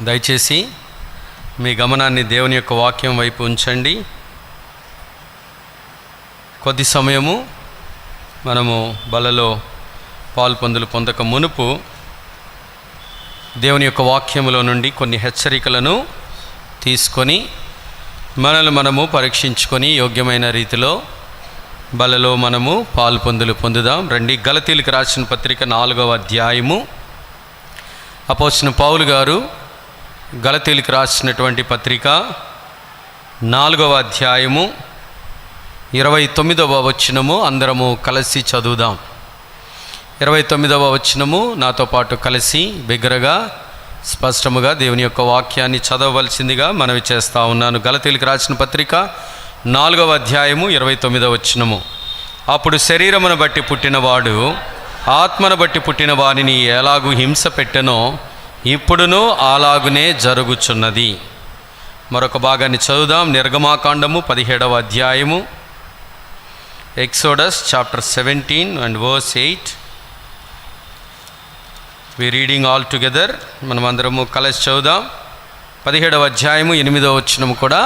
దయచేసి మీ గమనాన్ని దేవుని యొక్క వాక్యం వైపు ఉంచండి. కొద్ది సమయము మనము బలలో పొందక మునుపు దేవుని యొక్క వాక్యములో నుండి కొన్ని హెచ్చరికలను తీసుకొని మనము పరీక్షించుకొని యోగ్యమైన రీతిలో బలలో మనము పొందుదాం. రండి, గలతీయులకు రాసిన పత్రిక 4వ అధ్యాయము. అపోస్తలుడైన పౌలు గారు గలతీయులకు రాసినటువంటి పత్రిక 4వ అధ్యాయము 29వ వచనము అందరము కలిసి చదువుదాం. 29వ వచనము నాతో పాటు కలిసి బిగ్గరగా స్పష్టముగా దేవుని యొక్క వాక్యాన్ని చదవవలసిందిగా మనవి చేస్తూ ఉన్నాను. గలతీయులకు రాసిన పత్రిక 4వ అధ్యాయము 29వ వచనము. అప్పుడు శరీరమును బట్టి పుట్టినవాడు ఆత్మను బట్టి పుట్టిన వారిని ఎలాగూ హింస పెట్టెనో ఇప్పుడును అలాగునే జరుగుచున్నది. మరొక భాగాన్ని చదువుదాం. నిర్గమాకాండము 17వ అధ్యాయము, Exodus chapter 17 and verse 8. We reading all together. మనమందరము కలిసి చదువుదాం. 17వ అధ్యాయము 8వ వచనము కూడా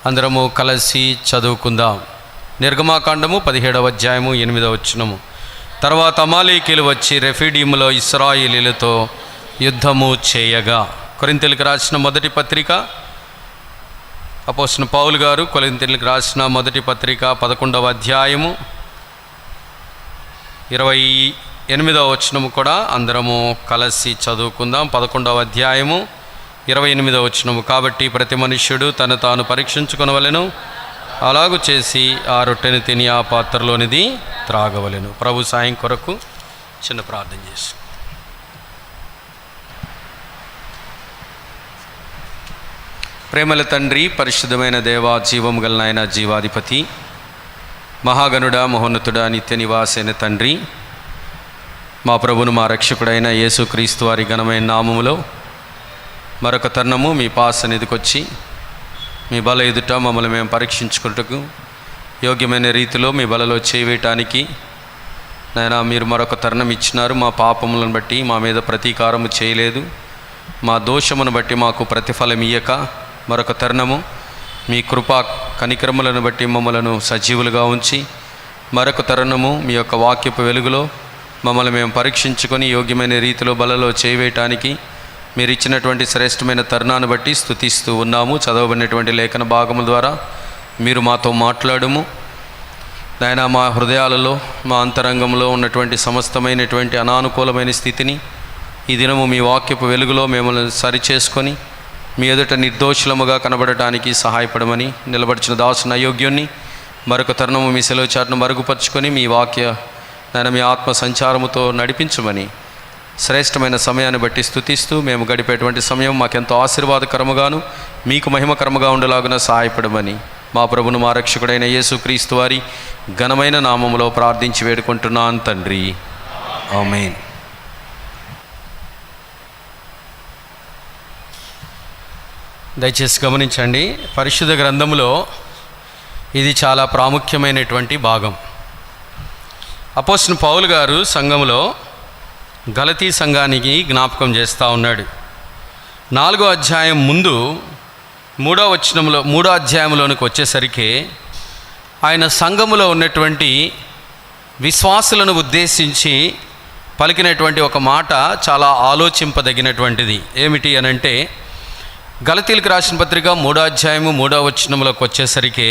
అందరము కలిసి చదువుకుందాం. నిర్గమాకాండము 17వ అధ్యాయము 8వ వచనము. తర్వాత అమాలేకీయులు వచ్చి రెఫీడీములో ఇశ్రాయేలీయులతో యుద్ధము చేయగా. కొరింథీయులకు రాసిన మొదటి పత్రిక, అపోస్తలుడైన పౌలు గారు కొరింథీయులకు రాసిన మొదటి పత్రిక 11వ అధ్యాయము 28వ వచనము కూడా అందరము కలిసి చదువుకుందాం. 11వ అధ్యాయము 28వ వచనము. కాబట్టి ప్రతి మనుష్యుడు తను తాను పరీక్షించుకొనవలెను, అలాగు చేసి ఆ రొట్టెను తిని ఆ పాత్రలోనిది త్రాగవలెను. ప్రభు సాయం కొరకు చిన్న ప్రార్థన చేసి. ప్రేమల తండ్రి, పరిశుద్ధమైన దేవా, జీవము గల నాయన, జీవాధిపతి, మహాగణుడా, మహోన్నతుడా, నిత్య నివాసైన తండ్రి, మా ప్రభును మా రక్షకుడైన యేసుక్రీస్తు వారి ఘనమైన నామములో మరొక తరుణము మీ సన్నిధికొచ్చి మీ బల ఎదుట మమ్మల్ని మేము పరీక్షించుకుంటకు యోగ్యమైన రీతిలో మీ బలలో చేయవేయటానికి నాయన మీరు మరొక తరుణం ఇచ్చినారు. మా పాపములను బట్టి మా మీద ప్రతీకారము చేయలేదు, మా దోషమును బట్టి మాకు ప్రతిఫలం ఇయ్యక మరొక తరుణము మీ కృపా కనికరములను బట్టి మమ్మలను సజీవులుగా ఉంచి మరొక తరుణము మీ యొక్క వాక్యపు వెలుగులో మమ్మల్ని మేము పరీక్షించుకొని యోగ్యమైన రీతిలో బలలో చేయవేయటానికి మీరు ఇచ్చినటువంటి శ్రేష్టమైన తరుణాన్ని బట్టి స్తుతిస్తూ ఉన్నాము. చదవబడినటువంటి లేఖన భాగముల ద్వారా మీరు మాతో మాట్లాడుము నాయన. మా హృదయాలలో మా అంతరంగంలో ఉన్నటువంటి సమస్తమైనటువంటి అనానుకూలమైన స్థితిని ఈ దినము మీ వాక్యపు వెలుగులో మిమ్మల్ని సరిచేసుకొని మీ ఎదుట నిర్దోషులముగా కనబడటానికి సహాయపడమని నిలబడిచిన దాసుని అయోగ్యుణ్ణి మరొక తరుణము మీ సెలవు చాటును మరుగుపరుచుకొని మీ వాక్య నాయన మీ ఆత్మ సంచారముతో నడిపించమని శ్రేష్టమైన సమయాన్ని బట్టి స్తుతిస్తూ మేము గడిపేటువంటి సమయం మాకెంతో ఆశీర్వాదకరముగాను మీకు మహిమకరముగా ఉండేలాగున సహాయపడమని మా ప్రభును మా రక్షకుడైన యేసుక్రీస్తు వారి ఘనమైన నామములో ప్రార్థించి వేడుకుంటున్నాను తండ్రి, ఆమేన్. దయచేసి గమనించండి, పరిశుద్ధ గ్రంథములో ఇది చాలా ప్రాముఖ్యమైనటువంటి భాగం. అపోస్తలుడైన పౌలు గారు సంఘములో గలతీ సంఘానికి జ్ఞాపకం చేస్తూ ఉన్నాడు. 4వ అధ్యాయం ముందు 3వ అధ్యాయంలోనికి వచ్చేసరికి ఆయన సంఘములో ఉన్నటువంటి విశ్వాసులను ఉద్దేశించి పలికినటువంటి ఒక మాట చాలా ఆలోచింపదగినటువంటిది. ఏమిటి అనంటే, గలతీయులకు రాసిన పత్రిక 3వ అధ్యాయము 3వ వచనంలోకి వచ్చేసరికి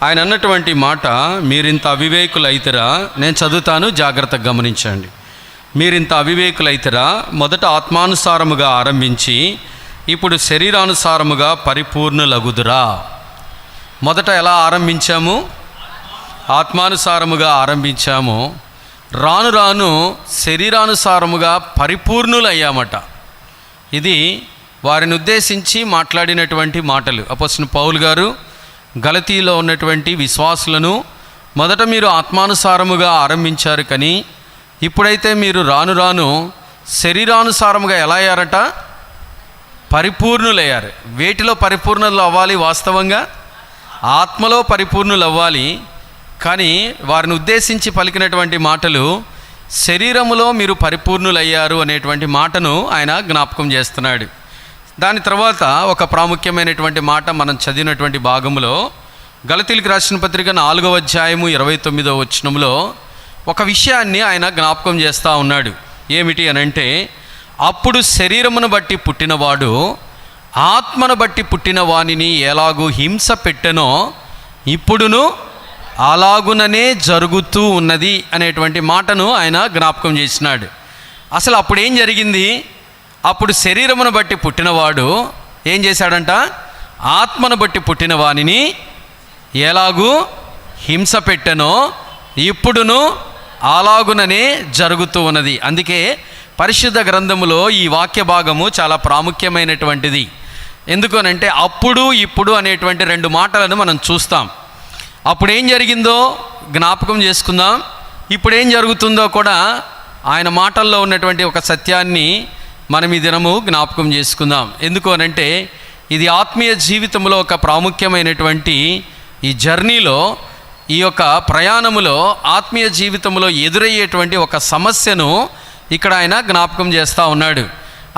ఆయన అన్నటువంటి మాట, మీరింత అవివేకులైతరా. నేను చదువుతాను, జాగ్రత్తగా గమనించండి. మీరింత అవివేకులైతరా, మొదట ఆత్మానుసారముగా ఆరంభించి ఇప్పుడు శరీరానుసారముగా పరిపూర్ణులగుదురా. మొదట ఎలా ఆరంభించాము? ఆత్మానుసారముగా ఆరంభించాము. రాను రాను శరీరానుసారముగా పరిపూర్ణులయ్యామట. ఇది వారిని ఉద్దేశించి మాట్లాడినటువంటి మాటలు. అపోస్తలుడైన పౌలు గారు గలతీలో ఉన్నటువంటి విశ్వాసులను మొదట మీరు ఆత్మానుసారముగా ఆరంభించారు, కానీ ఇప్పుడైతే మీరు రాను రాను శరీరానుసారముగా ఎలా అయ్యారట? పరిపూర్ణులయ్యారు. వేటిలో పరిపూర్ణులు అవ్వాలి? వాస్తవంగా ఆత్మలో పరిపూర్ణులు అవ్వాలి. కానీ వారిని ఉద్దేశించి పలికినటువంటి మాటలు శరీరములో మీరు పరిపూర్ణులయ్యారు అనేటువంటి మాటను ఆయన జ్ఞాపకం చేస్తున్నాడు. దాని తర్వాత ఒక ప్రాముఖ్యమైనటువంటి మాట మనం చదివినటువంటి భాగంలో గలతీయులకు రాసిన పత్రిక 4వ అధ్యాయము 29వ వచనంలో ఒక విషయాన్ని ఆయన జ్ఞాపకం చేస్తూ ఉన్నాడు. ఏమిటి అనంటే, అప్పుడు శరీరమును బట్టి పుట్టినవాడు ఆత్మను బట్టి పుట్టిన వానిని ఎలాగూ హింస పెట్టెనో ఇప్పుడును అలాగుననే జరుగుతూ ఉన్నది అనేటువంటి మాటను ఆయన జ్ఞాపకం చేసినాడు. అసలు అప్పుడు ఏం జరిగింది? అప్పుడు శరీరమును బట్టి పుట్టినవాడు ఏం చేశాడంట? ఆత్మను బట్టి పుట్టిన వానిని ఎలాగూ హింస పెట్టెనో ఇప్పుడును అలాగుననే జరుగుతూ ఉన్నది. అందుకే పరిశుద్ధ గ్రంథములో ఈ వాక్య భాగము చాలా ప్రాముఖ్యమైనటువంటిది. ఎందుకనంటే అప్పుడు ఇప్పుడు అనేటువంటి 2 మాటలను మనం చూస్తాం. అప్పుడు ఏం జరిగిందో జ్ఞాపకం చేసుకుందాం, ఇప్పుడు ఏం జరుగుతుందో కూడా ఆయన మాటల్లో ఉన్నటువంటి ఒక సత్యాన్ని మనం ఈ దినము జ్ఞాపకం చేసుకుందాం. ఎందుకు అనంటే ఇది ఆత్మీయ జీవితంలో ఒక ప్రాముఖ్యమైనటువంటి ఈ జర్నీలో, ఈ యొక్క ప్రయాణములో, ఆత్మీయ జీవితంలో ఎదురయ్యేటువంటి ఒక సమస్యను ఇక్కడ ఆయన జ్ఞాపకం చేస్తూ ఉన్నాడు.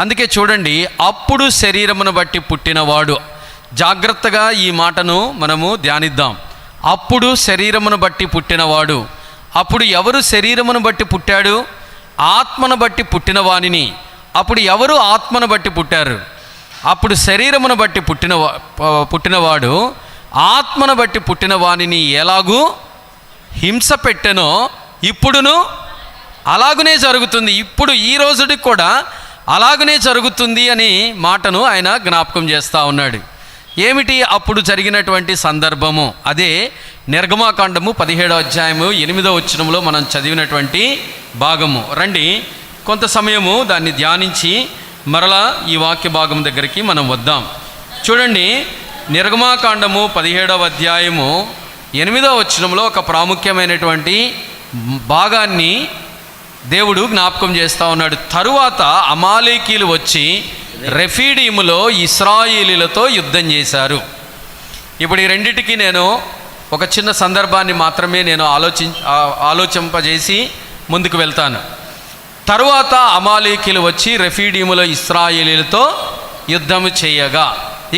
అందుకే చూడండి, అప్పుడు శరీరమును బట్టి పుట్టినవాడు. జాగ్రత్తగా ఈ మాటను మనము ధ్యానిద్దాం. అప్పుడు శరీరమును బట్టి పుట్టినవాడు. అప్పుడు ఎవరు శరీరమును బట్టి పుట్టాడు? ఆత్మను బట్టి పుట్టిన వానిని. అప్పుడు ఎవరు ఆత్మను బట్టి పుట్టారు? అప్పుడు శరీరమును బట్టి పుట్టినవాడు ఆత్మను బట్టి పుట్టిన వానిని ఎలాగూ హింస పెట్టెనో ఇప్పుడును అలాగునే జరుగుతుంది. ఇప్పుడు ఈ రోజుకి కూడా అలాగనే జరుగుతుంది అని మాటను ఆయన జ్ఞాపకం చేస్తూ ఉన్నాడు. ఏమిటి అప్పుడు జరిగినటువంటి సందర్భము? అదే నిర్గమాకాండము 17వ అధ్యాయము 8వ వచనంలో మనం చదివినటువంటి భాగము. రండి, కొంత సమయము దాన్ని ధ్యానించి మరలా ఈ వాక్య భాగం దగ్గరికి మనం వద్దాం. చూడండి, నిర్గమాకాండము 17వ అధ్యాయము 8వ వచనంలో ఒక ప్రాముఖ్యమైనటువంటి భాగాన్ని దేవుడు జ్ఞాపకం చేస్తూ ఉన్నాడు. తరువాత అమాలేకీలు వచ్చి రెఫీడీములో ఇశ్రాయేలీలతో యుద్ధం చేశారు. ఇప్పుడు ఈ రెండిటికి నేను ఒక చిన్న సందర్భాన్ని మాత్రమే నేను ఆలోచింపజేసి ముందుకు వెళ్తాను. తరువాత అమాలేకీలు వచ్చి రెఫీడీములో ఇశ్రాయేలీలతో యుద్ధము చేయగా,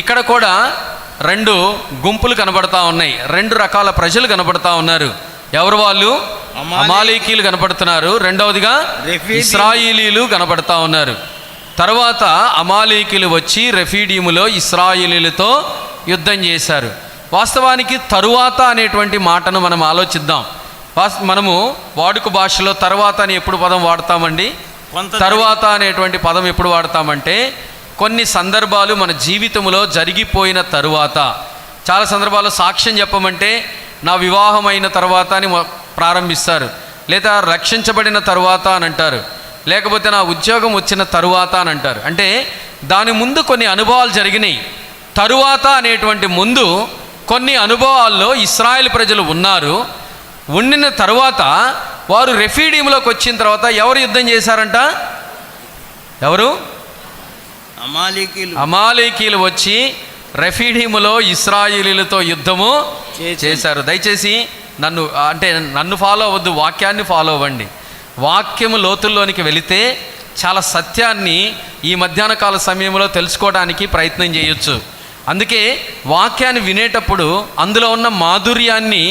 ఇక్కడ కూడా 2 గుంపులు కనబడతా ఉన్నాయి. 2 రకాల ప్రజలు కనబడతా ఉన్నారు. ఎవరు వాళ్ళు? అమాలేకీలు కనపడుతున్నారు. రెండవదిగా ఇశ్రాయేలీలు కనపడతా ఉన్నారు. తర్వాత అమాలేకీలు వచ్చి రెఫీడీములో ఇశ్రాయేలీలతో యుద్ధం చేశారు. వాస్తవానికి తరువాత అనేటువంటి మాటను మనం ఆలోచిద్దాం. మనము వాడుక భాషలో తరువాత అని ఎప్పుడు పదం వాడతామండి? తరువాత అనేటువంటి పదం ఎప్పుడు వాడతామంటే కొన్ని సందర్భాలు మన జీవితంలో జరిగిపోయిన తరువాత. చాలా సందర్భాల్లో సాక్ష్యం చెప్పమంటే నా వివాహం అయిన తర్వాత అని ప్రారంభిస్తారు, లేదా రక్షించబడిన తరువాత అని అంటారు, లేకపోతే నా ఉద్యోగం వచ్చిన తరువాత అని అంటారు. అంటే దాని ముందు కొన్ని అనుభవాలు జరిగినాయి. తరువాత అనేటువంటి ముందు కొన్ని అనుభవాల్లో ఇశ్రాయేల్ ప్రజలు ఉన్నారు. ఉండిన తరువాత వారు రెఫీడీములోకి వచ్చిన తర్వాత ఎవరు యుద్ధం చేశారంట? ఎవరు? అమాలేకీలు వచ్చి రెఫీడీములో ఇశ్రాయేలీలతో యుద్ధము చేశారు. దయచేసి నన్ను ఫాలో అవ్వద్దు, వాక్యాన్ని ఫాలో అవ్వండి. వాక్యము లోతుల్లోనికి వెళితే చాలా సత్యాన్ని ఈ మధ్యాహ్న కాల సమయంలో తెలుసుకోవడానికి ప్రయత్నం చేయొచ్చు. అందుకే వాక్యాన్ని వినేటప్పుడు అందులో ఉన్న మాధుర్యాన్ని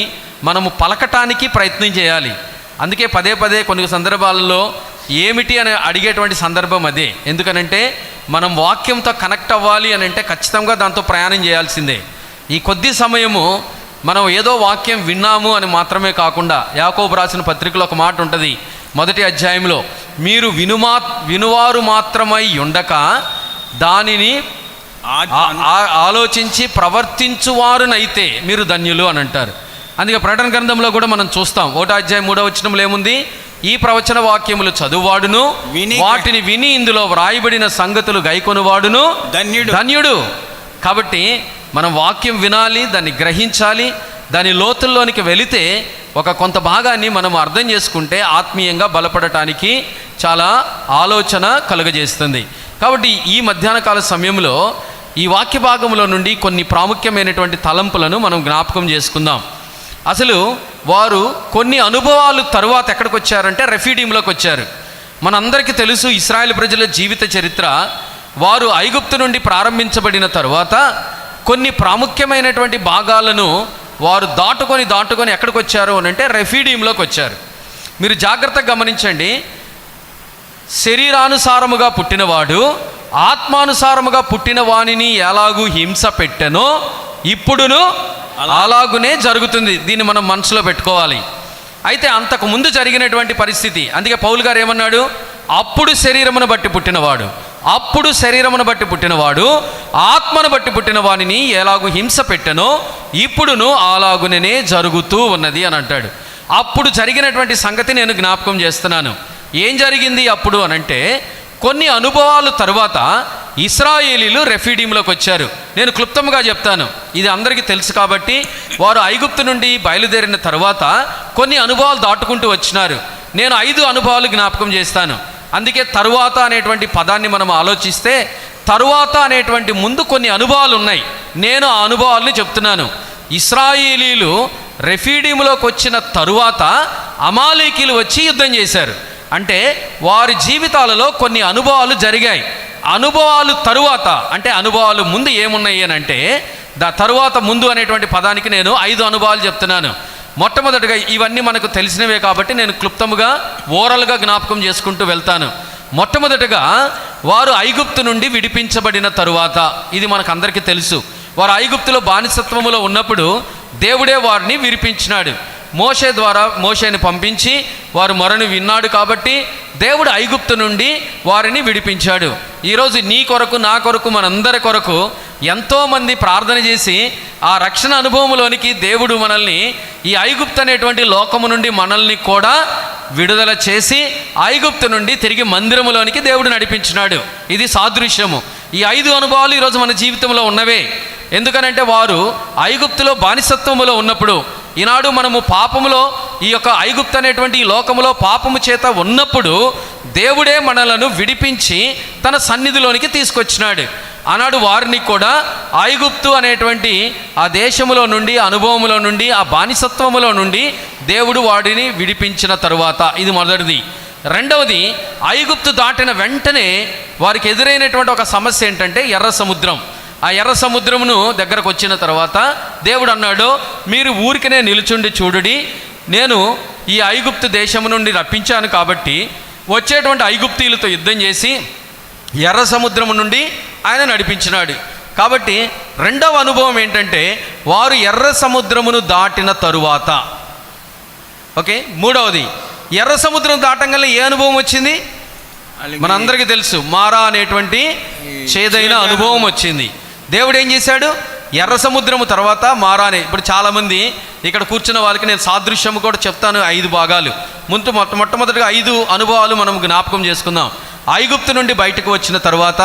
మనము పలకటానికి ప్రయత్నం చేయాలి. అందుకే పదే పదే కొన్ని సందర్భాలలో ఏమిటి అని అడిగేటువంటి సందర్భం అదే. ఎందుకనంటే మనం వాక్యంతో కనెక్ట్ అవ్వాలి అని అంటే ఖచ్చితంగా దాంతో ప్రయాణం చేయాల్సిందే. ఈ కొద్ది సమయము మనం ఏదో వాక్యం విన్నాము అని మాత్రమే కాకుండా, యాకోబు రాసిన పత్రికలో ఒక మాట ఉంటుంది 1వ అధ్యాయంలో, మీరు వినువారు మాత్రమై ఉండక దానిని ఆలోచించి ప్రవర్తించువారునైతే మీరు ధన్యులు అని అంటారు. అందుకే ప్రకటన గ్రంథంలో కూడా మనం చూస్తాం 1వ అధ్యాయం 3వ వచనంలో ఏముంది? ఈ ప్రవచన వాక్యములు చదువువాడును వాటిని విని ఇందులో వ్రాయబడిన సంగతులు గైకొనువాడును ధన్యుడు. కాబట్టి మనం వాక్యం వినాలి, దాన్ని గ్రహించాలి, దాని లోతుల్లోనికి వెళితే కొంత భాగాన్ని మనం అర్థం చేసుకుంటే ఆత్మీయంగా బలపడటానికి చాలా ఆలోచన కలుగజేస్తుంది. కాబట్టి ఈ మధ్యాహ్న కాల సమయంలో ఈ వాక్య భాగంలో నుండి కొన్ని ప్రాముఖ్యమైనటువంటి తలంపులను మనం జ్ఞాపకం చేసుకుందాం. అసలు వారు కొన్ని అనుభవాలు తరువాత ఎక్కడికి వచ్చారంటే రెఫీడీంలోకి వచ్చారు. మనందరికీ తెలుసు ఇశ్రాయేల్ ప్రజల జీవిత చరిత్ర. వారు ఐగుప్తు నుండి ప్రారంభించబడిన తరువాత కొన్ని ప్రాముఖ్యమైనటువంటి భాగాలను వారు దాటుకొని ఎక్కడికి వచ్చారు అని అంటే రెఫీడీంలోకి వచ్చారు. మీరు జాగ్రత్తగా గమనించండి. శరీరానుసారముగా పుట్టినవాడు ఆత్మానుసారముగా పుట్టిన వానిని ఎలాగూ హింస పెట్టెనో ఇప్పుడును అలాగునే జరుగుతుంది. దీన్ని మనం మనసులో పెట్టుకోవాలి. అయితే అంతకు ముందు జరిగినటువంటి పరిస్థితి, అందుకే పౌలు గారు ఏమన్నాడు, అప్పుడు శరీరమును బట్టి పుట్టినవాడు ఆత్మను బట్టి పుట్టిన వానిని ఎలాగూ హింస పెట్టెనో ఇప్పుడును అలాగునే జరుగుతూ ఉన్నది అని అంటాడు. అప్పుడు జరిగినటువంటి సంగతి నేను జ్ఞాపకం చేస్తున్నాను. ఏం జరిగింది అప్పుడు అనంటే, కొన్ని అనుభవాల తరువాత ఇశ్రాయేలీలు రెఫీడీంలోకి వచ్చారు. నేను క్లుప్తంగా చెప్తాను, ఇది అందరికీ తెలుసు కాబట్టి. వారు ఐగుప్తు నుండి బయలుదేరిన తర్వాత కొన్ని అనుభవాలు దాటుకుంటూ వచ్చినారు. నేను 5 అనుభవాలు జ్ఞాపకం చేస్తాను. అందుకే తరువాత అనేటువంటి పదాన్ని మనం ఆలోచిస్తే, తరువాత అనేటువంటి ముందు కొన్ని అనుభవాలు ఉన్నాయి. నేను ఆ అనుభవాల్ని చెప్తున్నాను. ఇశ్రాయేలీలు రెఫీడీంలోకి వచ్చిన తరువాత అమాలేకీలు వచ్చి యుద్ధం చేశారు. అంటే వారి జీవితాలలో కొన్ని అనుభవాలు జరిగాయి. అనుభవాలు తరువాత అంటే అనుభవాలు ముందు ఏమున్నాయి అని అంటే, తరువాత ముందు అనేటువంటి పదానికి నేను 5 అనుభవాలు చెప్తున్నాను. మొట్టమొదటిగా ఇవన్నీ మనకు తెలిసినవే కాబట్టి నేను క్లుప్తముగా ఓరల్గా జ్ఞాపకం చేసుకుంటూ వెళ్తాను. మొట్టమొదటిగా వారు ఐగుప్తు నుండి విడిపించబడిన తరువాత, ఇది మనకు అందరికీ తెలుసు. వారు ఐగుప్తులో బానిసత్వములో ఉన్నప్పుడు దేవుడే వారిని విడిపించినాడు. మోషే ద్వారా మోషేని పంపించి వారు మొరను విన్నాడు కాబట్టి దేవుడు ఐగుప్తు నుండి వారిని విడిపించాడు. ఈరోజు నీ కొరకు నా కొరకు మనందరి కొరకు ఎంతోమంది ప్రార్థన చేసి ఆ రక్షణ అనుభవంలోనికి దేవుడు మనల్ని ఈ ఐగుప్తు అనేటువంటి లోకము నుండి మనల్ని కూడా విడుదల చేసి ఐగుప్తు నుండి తిరిగి మందిరములోనికి దేవుడు నడిపించినాడు. ఇది సాదృశ్యము. ఈ 5 అనుభవాలు ఈరోజు మన జీవితంలో ఉన్నవే. ఎందుకనంటే వారు ఐగుప్తులో బానిసత్వములో ఉన్నప్పుడు, ఈనాడు మనము పాపములో ఈ యొక్క ఐగుప్తు అనేటువంటి ఈ లోకములో పాపము చేత ఉన్నప్పుడు దేవుడే మనలను విడిపించి తన సన్నిధిలోనికి తీసుకొచ్చినాడు. ఆనాడు వారిని కూడా ఐగుప్తు అనేటువంటి ఆ దేశములో నుండి, అనుభవములో నుండి, ఆ బానిసత్వములో నుండి దేవుడు వాడిని విడిపించిన తరువాత, ఇది మొదటిది. రెండవది, ఐగుప్తు దాటిన వెంటనే వారికి ఎదురైనటువంటి ఒక సమస్య ఏంటంటే ఎర్ర సముద్రం. ఆ ఎర్ర సముద్రమును దగ్గరకు వచ్చిన తర్వాత దేవుడు అన్నాడు, మీరు ఊరికనే నిలుచుండి చూడుడి, నేను ఈ ఐగుప్తు దేశము నుండి రప్పించాను కాబట్టి వచ్చేటువంటి ఐగుప్తీయులతో యుద్ధం చేసి ఎర్ర సముద్రము నుండి ఆయన నడిపించినాడు. కాబట్టి రెండవ అనుభవం ఏంటంటే వారు ఎర్ర సముద్రమును దాటిన తరువాత. ఓకే, మూడవది, ఎర్ర సముద్రం దాటంగానే ఏ అనుభవం వచ్చింది మనందరికీ తెలుసు, మారా అనేటువంటి చేదైన అనుభవం వచ్చింది. దేవుడు ఏం చేశాడు, ఎర్ర సముద్రము తర్వాత మారానే. ఇప్పుడు చాలామంది ఇక్కడ కూర్చున్న వాళ్ళకి నేను సాదృశ్యము కూడా చెప్తాను. 5 భాగాలు మొట్టమొదటిగా 5 అనుభవాలు మనం జ్ఞాపకం చేసుకుందాం. ఐగుప్తు నుండి బయటకు వచ్చిన తర్వాత,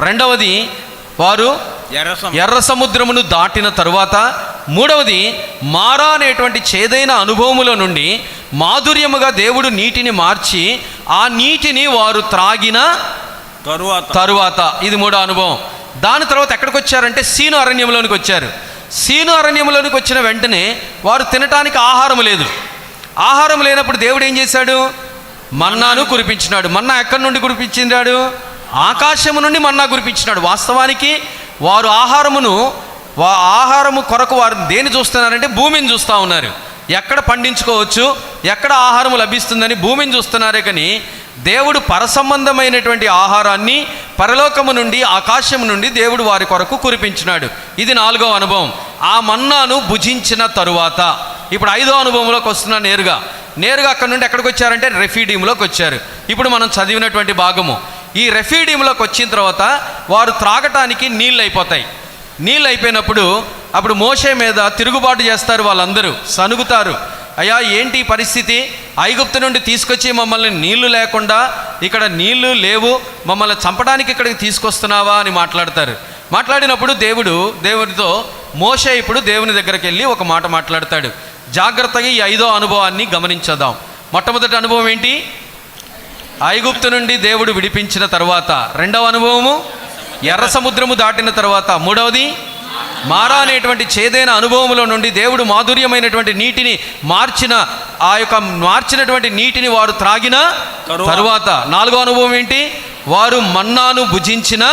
రెండవది వారు ఎర్ర సముద్రమును దాటిన తరువాత, మూడవది మారా అనేటువంటి చేదైన అనుభవములో నుండి మాధుర్యముగా దేవుడు నీటిని మార్చి ఆ నీటిని వారు త్రాగిన తరువాత, ఇది 3వ అనుభవం. దాని తర్వాత ఎక్కడికి వచ్చారంటే సీను అరణ్యంలోనికి వచ్చారు. సీను అరణ్యంలోనికి వచ్చిన వెంటనే వారు తినటానికి ఆహారం లేదు. ఆహారం లేనప్పుడు దేవుడు ఏం చేశాడు, మన్నాను కురిపించినాడు. మన్నా ఎక్కడి నుండి కురిపించినాడు, ఆకాశము నుండి మన్నా కురిపించినాడు. వాస్తవానికి వారు ఆహారము కొరకు వారు దేన్ని చూస్తున్నారంటే భూమిని చూస్తూ ఉన్నారు. ఎక్కడ పండించుకోవచ్చు, ఎక్కడ ఆహారం లభిస్తుందని భూమిని చూస్తున్నారే కానీ దేవుడు పరసంబంధమైనటువంటి ఆహారాన్ని పరలోకము నుండి, ఆకాశము నుండి దేవుడు వారి కొరకు కురిపించినాడు. ఇది 4వ అనుభవం. ఆ మన్నాను భుజించిన తరువాత ఇప్పుడు 5వ అనుభవంలోకి వస్తున్నా. నేరుగా అక్కడ నుండి ఎక్కడికి వచ్చారంటే రెఫీడీంలోకి వచ్చారు. ఇప్పుడు మనం చదివినటువంటి భాగము. ఈ రెఫీడీంలోకి వచ్చిన తర్వాత వారు త్రాగటానికి నీళ్ళు అయిపోతాయి. నీళ్ళు అయిపోయినప్పుడు అప్పుడు మోషే మీద తిరుగుబాటు చేస్తారు. వాళ్ళందరూ సనుగుతారు, అయ్యా ఏంటి పరిస్థితి, ఐగుప్తు నుండి తీసుకొచ్చి మమ్మల్ని నీళ్లు లేకుండా, ఇక్కడ నీళ్లు లేవు, మమ్మల్ని చంపడానికి ఇక్కడికి తీసుకొస్తున్నావా అని మాట్లాడతారు. మాట్లాడినప్పుడు దేవుడితో మోషే ఇప్పుడు దేవుని దగ్గరికి వెళ్ళి ఒక మాట మాట్లాడతాడు. జాగ్రత్తగా ఈ 5వ అనుభవాన్ని గమనించేద్దాం. మొట్టమొదటి అనుభవం ఏంటి, ఐగుప్తు నుండి దేవుడు విడిపించిన తర్వాత. రెండవ అనుభవము ఎర్ర సముద్రము దాటిన తర్వాత. మూడవది మారా అనేటువంటి చేదైన అనుభవంలో నుండి దేవుడు మాధుర్యమైనటువంటి నీటిని మార్చినటువంటి నీటిని వారు త్రాగిన తరువాత. 4వ అనుభవం ఏంటి, వారు మన్నాను భుజించిన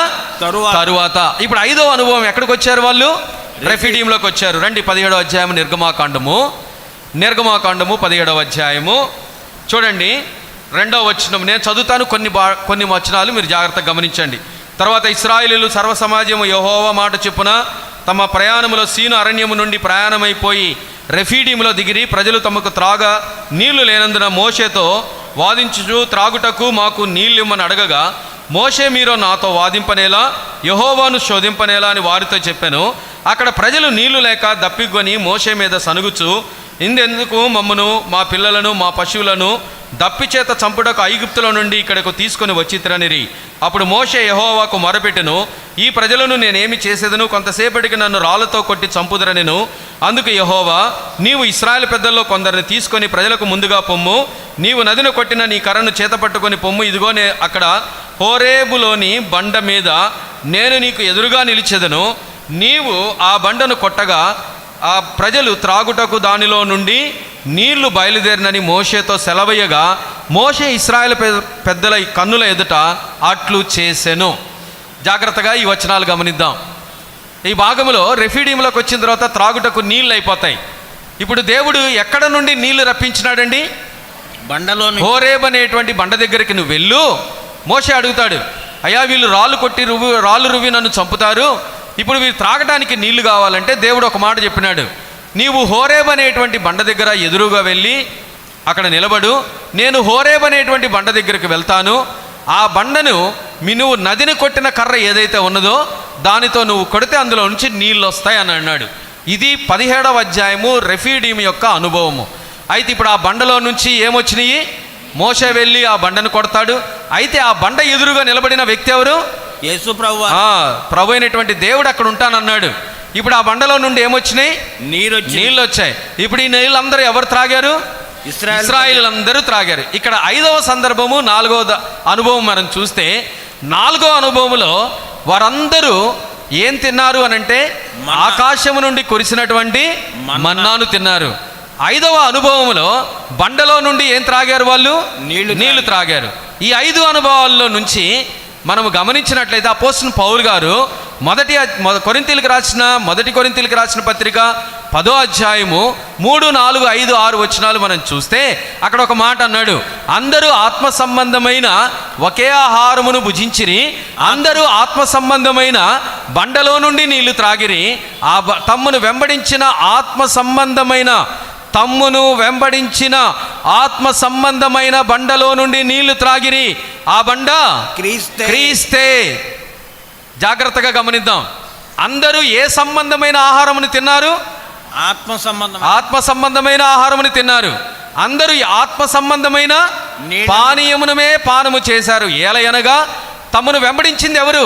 తరువాత. ఇప్పుడు 5వ అనుభవం ఎక్కడికి వచ్చారు వాళ్ళు? రెఫీడీంలోకి వచ్చారు. రండి 17వ అధ్యాయం నిర్గమాకాండము 17వ అధ్యాయము చూడండి 2వ వచనం. నేను చదువుతాను, కొన్ని వచనాలు మీరు జాగ్రత్తగా గమనించండి. తర్వాత ఇశ్రాయేలీయులు సర్వ సమాజము యెహోవా మాట చొప్పున తమ ప్రయాణములో సీను అరణ్యము నుండి ప్రయాణమైపోయి రెఫీడీములో దిగిరి. ప్రజలు తమకు త్రాగ నీళ్లు లేనందున మోషేతో వాదించుచు త్రాగుటకు మాకు నీళ్ళు ఇమ్మని అడగగా, మోషే మీరు నాతో వాదింపనేలా యెహోవాను శోధింపనేలా అని వారితో చెప్పాను. అక్కడ ప్రజలు నీళ్లు లేక దప్పికొని మోషే మీద సనుగుచు, ఇందెందుకు మమ్మను మా పిల్లలను మా పశువులను దప్పిచేత చంపుటకు ఐగుప్తులో నుండి ఇక్కడకు తీసుకొని వచ్చితిరనిరి. అప్పుడు మోషే యెహోవాకు మొరపెట్టెను, ఈ ప్రజలను నేనేమి చేసేదను? కొంతసేపటికి నన్ను రాళ్లతో కొట్టి చంపుదురనెను. అందుకు యెహోవా, నీవు ఇశ్రాయేలు పెద్దల్లో కొందరిని తీసుకొని ప్రజలకు ముందుగా పొమ్ము. నీవు నదిని కొట్టిన నీ కర్రను చేతపట్టుకొని పొమ్ము. ఇదిగో అక్కడ హోరేబులోని బండ మీద నేను నీకు ఎదురుగా నిలిచెదను. నీవు ఆ బండను కొట్టగా ఆ ప్రజలు త్రాగుటకు దానిలో నుండి నీళ్లు బయలుదేరినని మోషేతో సెలవయ్యగా, మోషే ఇశ్రాయేలు పెద్దల కన్నుల ఎదుట అట్లు చేసెను. జాగ్రత్తగా ఈ వచనాలు గమనిద్దాం. ఈ భాగంలో రెఫీడీంలోకి వచ్చిన తర్వాత త్రాగుటకు నీళ్ళు అయిపోతాయి. ఇప్పుడు దేవుడు ఎక్కడ నుండి నీళ్లు రప్పించినాడండి? బండలో. హోరేబ్ అనేటువంటి బండ దగ్గరికి నువ్వు వెళ్ళు. మోషే అడుగుతాడు, అయ్యా వీళ్ళు రాళ్ళు రువ్వి నన్ను చంపుతారు, ఇప్పుడు వీరు త్రాగడానికి నీళ్లు కావాలంటే దేవుడు ఒక మాట చెప్పినాడు, నీవు హోరేబ్ అనేటువంటి బండ దగ్గర ఎదురుగా వెళ్ళి అక్కడ నిలబడు. నేను హోరేబ్ అనేటువంటి బండ దగ్గరికి వెళ్తాను. ఆ బండను నువ్వు నదిని కొట్టిన కర్ర ఏదైతే ఉన్నదో దానితో నువ్వు కొడితే అందులో నుంచి నీళ్ళు వస్తాయి అని అన్నాడు. ఇది 17వ అధ్యాయము రెఫీడీం యొక్క అనుభవము. అయితే ఇప్పుడు ఆ బండలో నుంచి ఏమొచ్చినాయి? మోషే వెళ్ళి ఆ బండను కొడతాడు. అయితే ఆ బండ ఎదురుగా నిలబడిన వ్యక్తి ఎవరు? యేసు ప్రభు. ప్రభు అయినటువంటి దేవుడు అక్కడ ఉంటానన్నాడు. ఇప్పుడు ఆ బండలో నుండి ఏమొచ్చినాయి? నీళ్ళు వచ్చాయి. ఇప్పుడు ఈ నీళ్ళందరూ ఎవరు త్రాగారు? ఇశ్రాయేలీయులందరూ త్రాగారు. ఇక్కడ 5వ సందర్భము 4వ అనుభవం మనం చూస్తే 4వ అనుభవంలో వారందరూ ఏం తిన్నారు అనంటే ఆకాశము నుండి కురిసినటువంటి మన్నాను తిన్నారు. 5వ అనుభవంలో బండలో నుండి ఏం త్రాగారు? వాళ్ళు నీళ్లు త్రాగారు. ఈ 5 అనుభవాల్లో నుంచి మనము గమనించినట్లయితే అపోస్తలుడైన పౌలు గారు మొదటి కొరింథీయులకు రాసిన పత్రిక 10వ అధ్యాయము 3, 4, 5, 6 వచనాలు మనం చూస్తే అక్కడ ఒక మాట అన్నాడు, అందరూ ఆత్మ సంబంధమైన ఒకే ఆహారమును భుజించిరి, అందరూ ఆత్మ సంబంధమైన బండలో నుండి నీళ్లు త్రాగిరి. తమ్మును వెంబడించిన ఆత్మ సంబంధమైన బండలో నుండి నీళ్లు త్రాగిరి. ఆ బండ క్రీస్తే. జాగ్రత్తగా గమనిద్దాం. అందరూ ఏ సంబంధమైన ఆహారమును తిన్నారు? ఆత్మ సంబంధమైన ఆహారమును తిన్నారు. అందరూ ఆత్మ సంబంధమైన పానీయమునమే పానము చేశారు. ఏలయనగా తమను వెంబడించింది ఎవరు?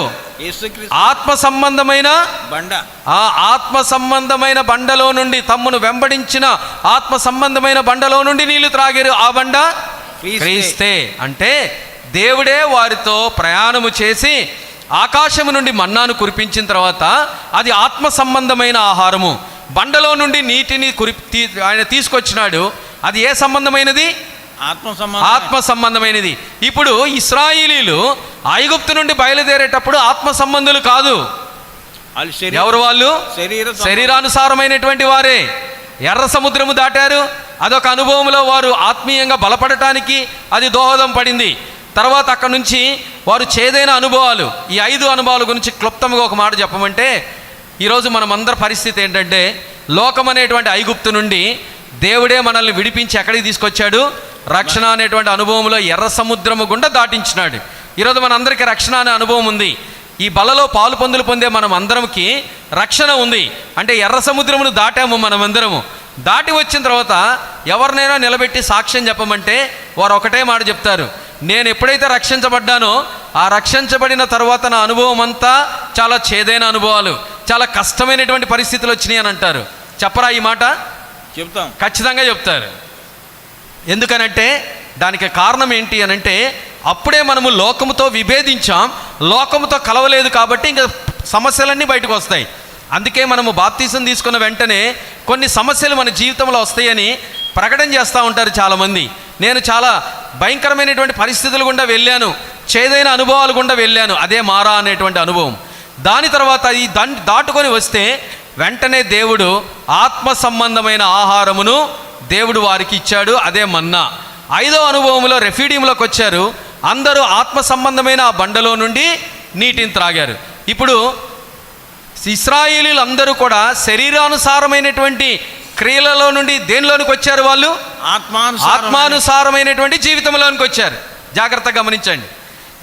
ఆత్మ సంబంధమైన బండ. ఆ ఆత్మ సంబంధమైన బండలో నుండి తమ్మును వెంబడించిన ఆత్మ సంబంధమైన బండలో నుండి నీళ్లు త్రాగారు. ఆ బండ క్రీస్తే. అంటే దేవుడే వారితో ప్రయాణము చేసి ఆకాశము నుండి మన్నాను కురిపించిన తర్వాత అది ఆత్మ సంబంధమైన ఆహారము. బండలో నుండి నీటిని ఆయన తీసుకొచ్చినాడు. అది ఏ సంబంధమైనది? ఆత్మ సంబంధమైనది. ఇప్పుడు ఇశ్రాయేలీయులు ఐగుప్తు నుండి బయలుదేరేటప్పుడు ఆత్మ సంబంధులు కాదు. ఎవరు వాళ్ళు? శరీరానుసారమైనటువంటి వారే. ఎర్ర సముద్రము దాటారు. అదొక అనుభవంలో వారు ఆత్మీయంగా బలపడటానికి అది దోహదం పడింది. తర్వాత అక్కడ నుంచి వారు చేదైన అనుభవాలు. ఈ 5 అనుభవాల గురించి క్లుప్తంగా ఒక మాట చెప్పమంటే, ఈరోజు మనమందరి పరిస్థితి ఏంటంటే, లోకం అనేటువంటి ఐగుప్తు నుండి దేవుడే మనల్ని విడిపించి ఎక్కడికి తీసుకొచ్చాడు? రక్షణ అనేటువంటి అనుభవంలో ఎర్ర సముద్రము గుండా దాటించినాడు. ఈరోజు మనందరికీ రక్షణ అనే అనుభవం ఉంది. ఈ బలలో పాలు పొందులు పొందే మనం అందరంకి రక్షణ ఉంది. అంటే ఎర్ర సముద్రమును దాటాము మనమందరము. దాటి వచ్చిన తర్వాత ఎవరినైనా నిలబెట్టి సాక్ష్యం చెప్పమంటే వారు ఒకటే మాట చెప్తారు, నేను ఎప్పుడైతే రక్షించబడ్డానో ఆ రక్షించబడిన తర్వాత నా అనుభవం అంతా చాలా చేదైన అనుభవాలు, చాలా కష్టమైనటువంటి పరిస్థితులు వచ్చినాయి అని అంటారు. చెప్పరా ఈ మాట? చెప్తాం, ఖచ్చితంగా చెప్తారు. ఎందుకనంటే దానికి కారణం ఏంటి అనంటే, అప్పుడే మనము లోకముతో విభేదించాం, లోకముతో కలవలేదు కాబట్టి ఇంకా సమస్యలన్నీ బయటకు వస్తాయి. అందుకే మనము బాప్తీసం తీసుకున్న వెంటనే కొన్ని సమస్యలు మన జీవితంలో వస్తాయని ప్రకటన చేస్తూ ఉంటారు చాలామంది. నేను చాలా భయంకరమైనటువంటి పరిస్థితులు గుండా వెళ్ళాను, చేదైన అనుభవాలు గుండా వెళ్ళాను, అదే మారా అనేటువంటి అనుభవం. దాని తర్వాత దాన్ని దాటుకొని వస్తే వెంటనే దేవుడు ఆత్మ సంబంధమైన ఆహారమును దేవుడు వారికి ఇచ్చాడు, అదే మన్నా. 5వ అనుభవంలో రెఫీడీంలోకి వచ్చారు. అందరూ ఆత్మ సంబంధమైన ఆ బండలో నుండి నీటిని త్రాగారు. ఇప్పుడు ఇశ్రాయేలీలు అందరూ కూడా శరీరానుసారమైనటువంటి క్రియలలో నుండి దేనిలోనికి వచ్చారు? వాళ్ళు ఆత్మానుసారమైనటువంటి జీవితంలోనికి వచ్చారు. జాగ్రత్తగా గమనించండి.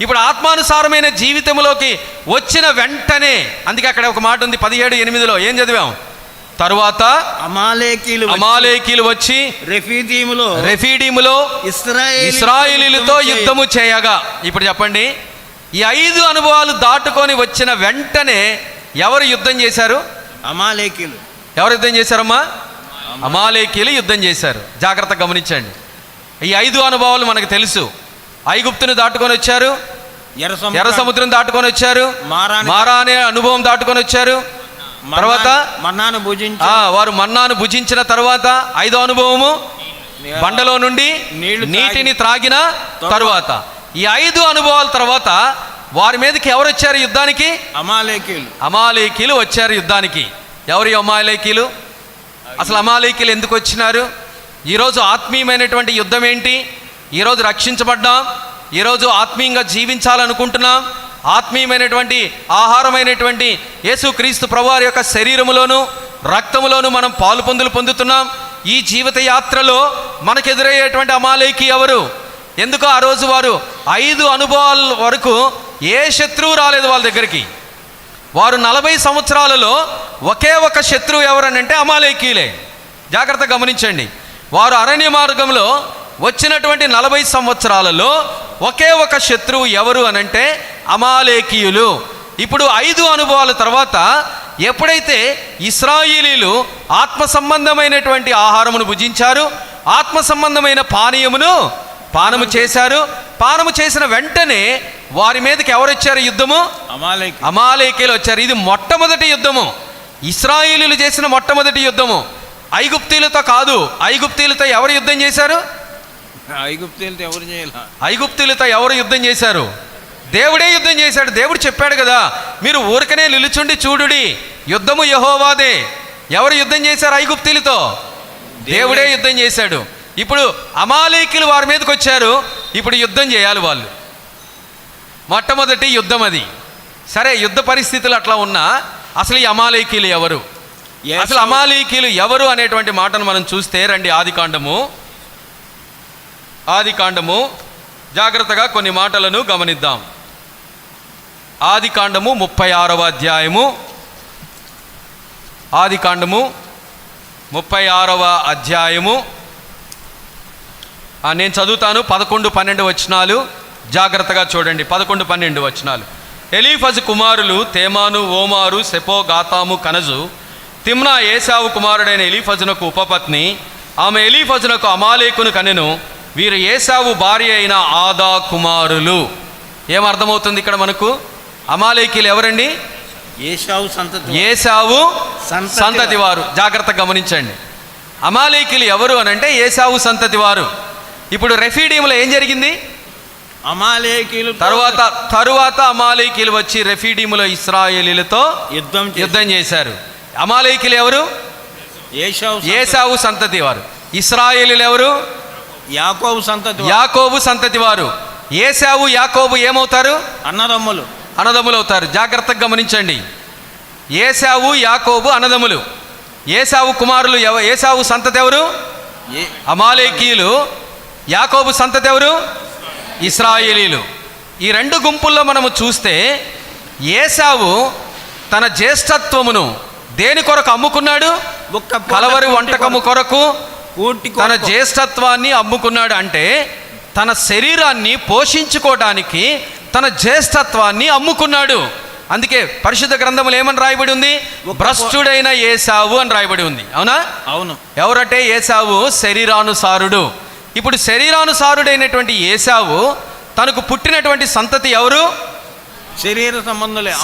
ఇప్పుడు ఆత్మానుసారమైన జీవితంలోకి వచ్చిన వెంటనే, అందుకే అక్కడ ఒక మాట ఉంది 17:8 ఏం చదివాం? తరువాత అమాలేకీలు వచ్చి రెఫీడీములో ఇశ్రాయేలీయులతో యుద్ధము చేయగా. ఇప్పుడు చెప్పండి, ఈ 5 అనుభవాలు దాటుకొని వచ్చిన వెంటనే ఎవరు యుద్ధం చేశారు? అమాలేకీలు. ఎవరు యుద్ధం చేశారమ్మా? అమాలేకీలు యుద్ధం చేశారు. జాగ్రత్తగా గమనించండి. ఈ 5 అనుభవాలు మనకు తెలుసు. ఐగుప్తుని దాటుకొని వచ్చారు, ఎర్ర సముద్రం దాటుకొని వచ్చారు, మారా అనే అనుభవం దాటుకొని వచ్చారు. తర్వాత వారు మన్నాను భుజించిన తర్వాత 5వ అనుభవము బండలో నుండి నీటిని త్రాగిన తరువాత. ఈ 5 అనుభవాల తర్వాత వారి మీదకి ఎవరు వచ్చారు యుద్ధానికి? అమాలేకీలు వచ్చారు యుద్ధానికి. ఎవరు అమాలేకీలు? అసలు అమాలేకీలు ఎందుకు వచ్చినారు? ఈరోజు ఆత్మీయమైనటువంటి యుద్ధం ఏంటి? ఈరోజు రక్షించబడ్డాం, ఈరోజు ఆత్మీయంగా జీవించాలనుకుంటున్నాం. ఆత్మీయమైనటువంటి ఆహారమైనటువంటి యేసుక్రీస్తు ప్రభువారి యొక్క శరీరములోను రక్తములోను మనం పాలు పొందుతున్నాం. ఈ జీవిత యాత్రలో మనకు ఎదురయ్యేటువంటి అమాలేకీ ఎవరు? ఎందుకు ఆ రోజు వారు 5 అనుభవాల వరకు ఏ శత్రువు రాలేదు వాళ్ళ దగ్గరికి. వారు 40 సంవత్సరాలలో ఒకే ఒక శత్రువు ఎవరనంటే అమాలేకీలే. జాగ్రత్తగా గమనించండి. వారు అరణ్య మార్గంలో వచ్చినటువంటి 40 సంవత్సరాలలో ఒకే ఒక శత్రువు ఎవరు అనంటే అమాలేకీయులు. ఇప్పుడు 5 అనుభవాల తర్వాత ఎప్పుడైతే ఇశ్రాయేలీలు ఆత్మ సంబంధమైనటువంటి ఆహారమును భుజించారు, ఆత్మ సంబంధమైన పానము చేశారు, పానము చేసిన వెంటనే వారి మీదకి ఎవరు వచ్చారు? యుద్ధము అమాలేకీలు వచ్చారు. ఇది మొట్టమొదటి యుద్ధము, ఇశ్రాయేలీలు చేసిన మొట్టమొదటి యుద్ధము. ఐగుప్తీలతో కాదు. ఐగుప్తీలతో ఎవరు యుద్ధం చేశారు? ఐగుప్తీలతో ఎవరు యుద్ధం చేశారు? దేవుడే యుద్ధం చేశాడు. దేవుడు చెప్పాడు కదా, మీరు ఊరికనే నిలుచుండి చూడుడి, యుద్ధము యెహోవాదే. ఎవరు యుద్ధం చేశారు ఐగుప్తీలతో? దేవుడే యుద్ధం చేశాడు. ఇప్పుడు అమాలేకీలు వారి మీదకి వచ్చారు. ఇప్పుడు యుద్ధం చేయాలి వాళ్ళు. మొట్టమొదటి యుద్ధం అది. సరే, యుద్ధ పరిస్థితులు అట్లా ఉన్నా అసలు ఈ అమాలేకీలు ఎవరు? అసలు అమాలేకీలు ఎవరు అనేటువంటి మాటను మనం చూస్తే రండి, ఆదికాండము జాగ్రత్తగా కొన్ని మాటలను గమనిద్దాం. ఆదికాండము 36వ అధ్యాయము. ఆదికాండము 36వ అధ్యాయము నేను చదువుతాను. 11-12 వచనాలు జాగ్రత్తగా చూడండి. 11-12 వచనాలు. ఎలీఫజు కుమారులు తేమాను, ఓమారు, సెపో, గాతాము, కనజు. తిమ్నా ఏసావు కుమారుడైన ఎలీఫజునకు ఉపపత్ని. ఆమె ఎలీఫజునకు అమాలేకును కనెను. వీరు ఏసావు భార్య అయిన ఆదా కుమారులు. ఏమర్థమవుతుంది ఇక్కడ మనకు? అమాలేకీలు ఎవరండి? ఏసావు సంతతి వారు. జాగ్రత్తగా గమనించండి. అమాలేకీలు ఎవరు అనంటే ఏసావు సంతతి వారు. ఇప్పుడు రెఫీడీములో ఏం జరిగింది? అమాలేకీలు తరువాత అమాలేకీలు వచ్చి రెఫీడీములో ఇశ్రాయేలీలతో యుద్ధం చేశారు. అమాలేకీలు ఎవరు? ఏసావు సంతతి వారు. ఇశ్రాయేలీలు ఎవరు? యాకోబు సంతతి వారు. ఏసావు యాకోబు ఏమవుతారు? అన్నదమ్ములు అవుతారు. జాగ్రత్తగా గమనించండి. ఏసావు యాకోబు అన్నదమ్ములు. ఏసావు కుమారులు ఏసావు సంతతి ఎవరు? అమాలేకీలు. యాకోబు సంతతి ఎవరు? ఇశ్రాయేలీలు. ఈ 2 గుంపుల్లో మనము చూస్తే ఏసావు తన జ్యేష్ఠత్వమును దేని కొరకు అమ్ముకున్నాడు? కలవరి వంటకము కొరకు తన జ్యేష్ఠత్వాన్ని అమ్ముకున్నాడు. అంటే తన శరీరాన్ని పోషించుకోవడానికి తన జ్యేష్ఠత్వాన్ని అమ్ముకున్నాడు. అందుకే పరిశుద్ధ గ్రంథములు ఏమని రాయబడి ఉంది? భ్రష్టుడైన ఏసావు అని రాయబడి ఉంది. అవునా? అవును. ఎవరంటే ఏసావు శరీరానుసారుడు. ఇప్పుడు శరీరానుసారుడైనటువంటి ఏసావు తనకు పుట్టినటువంటి సంతతి ఎవరు?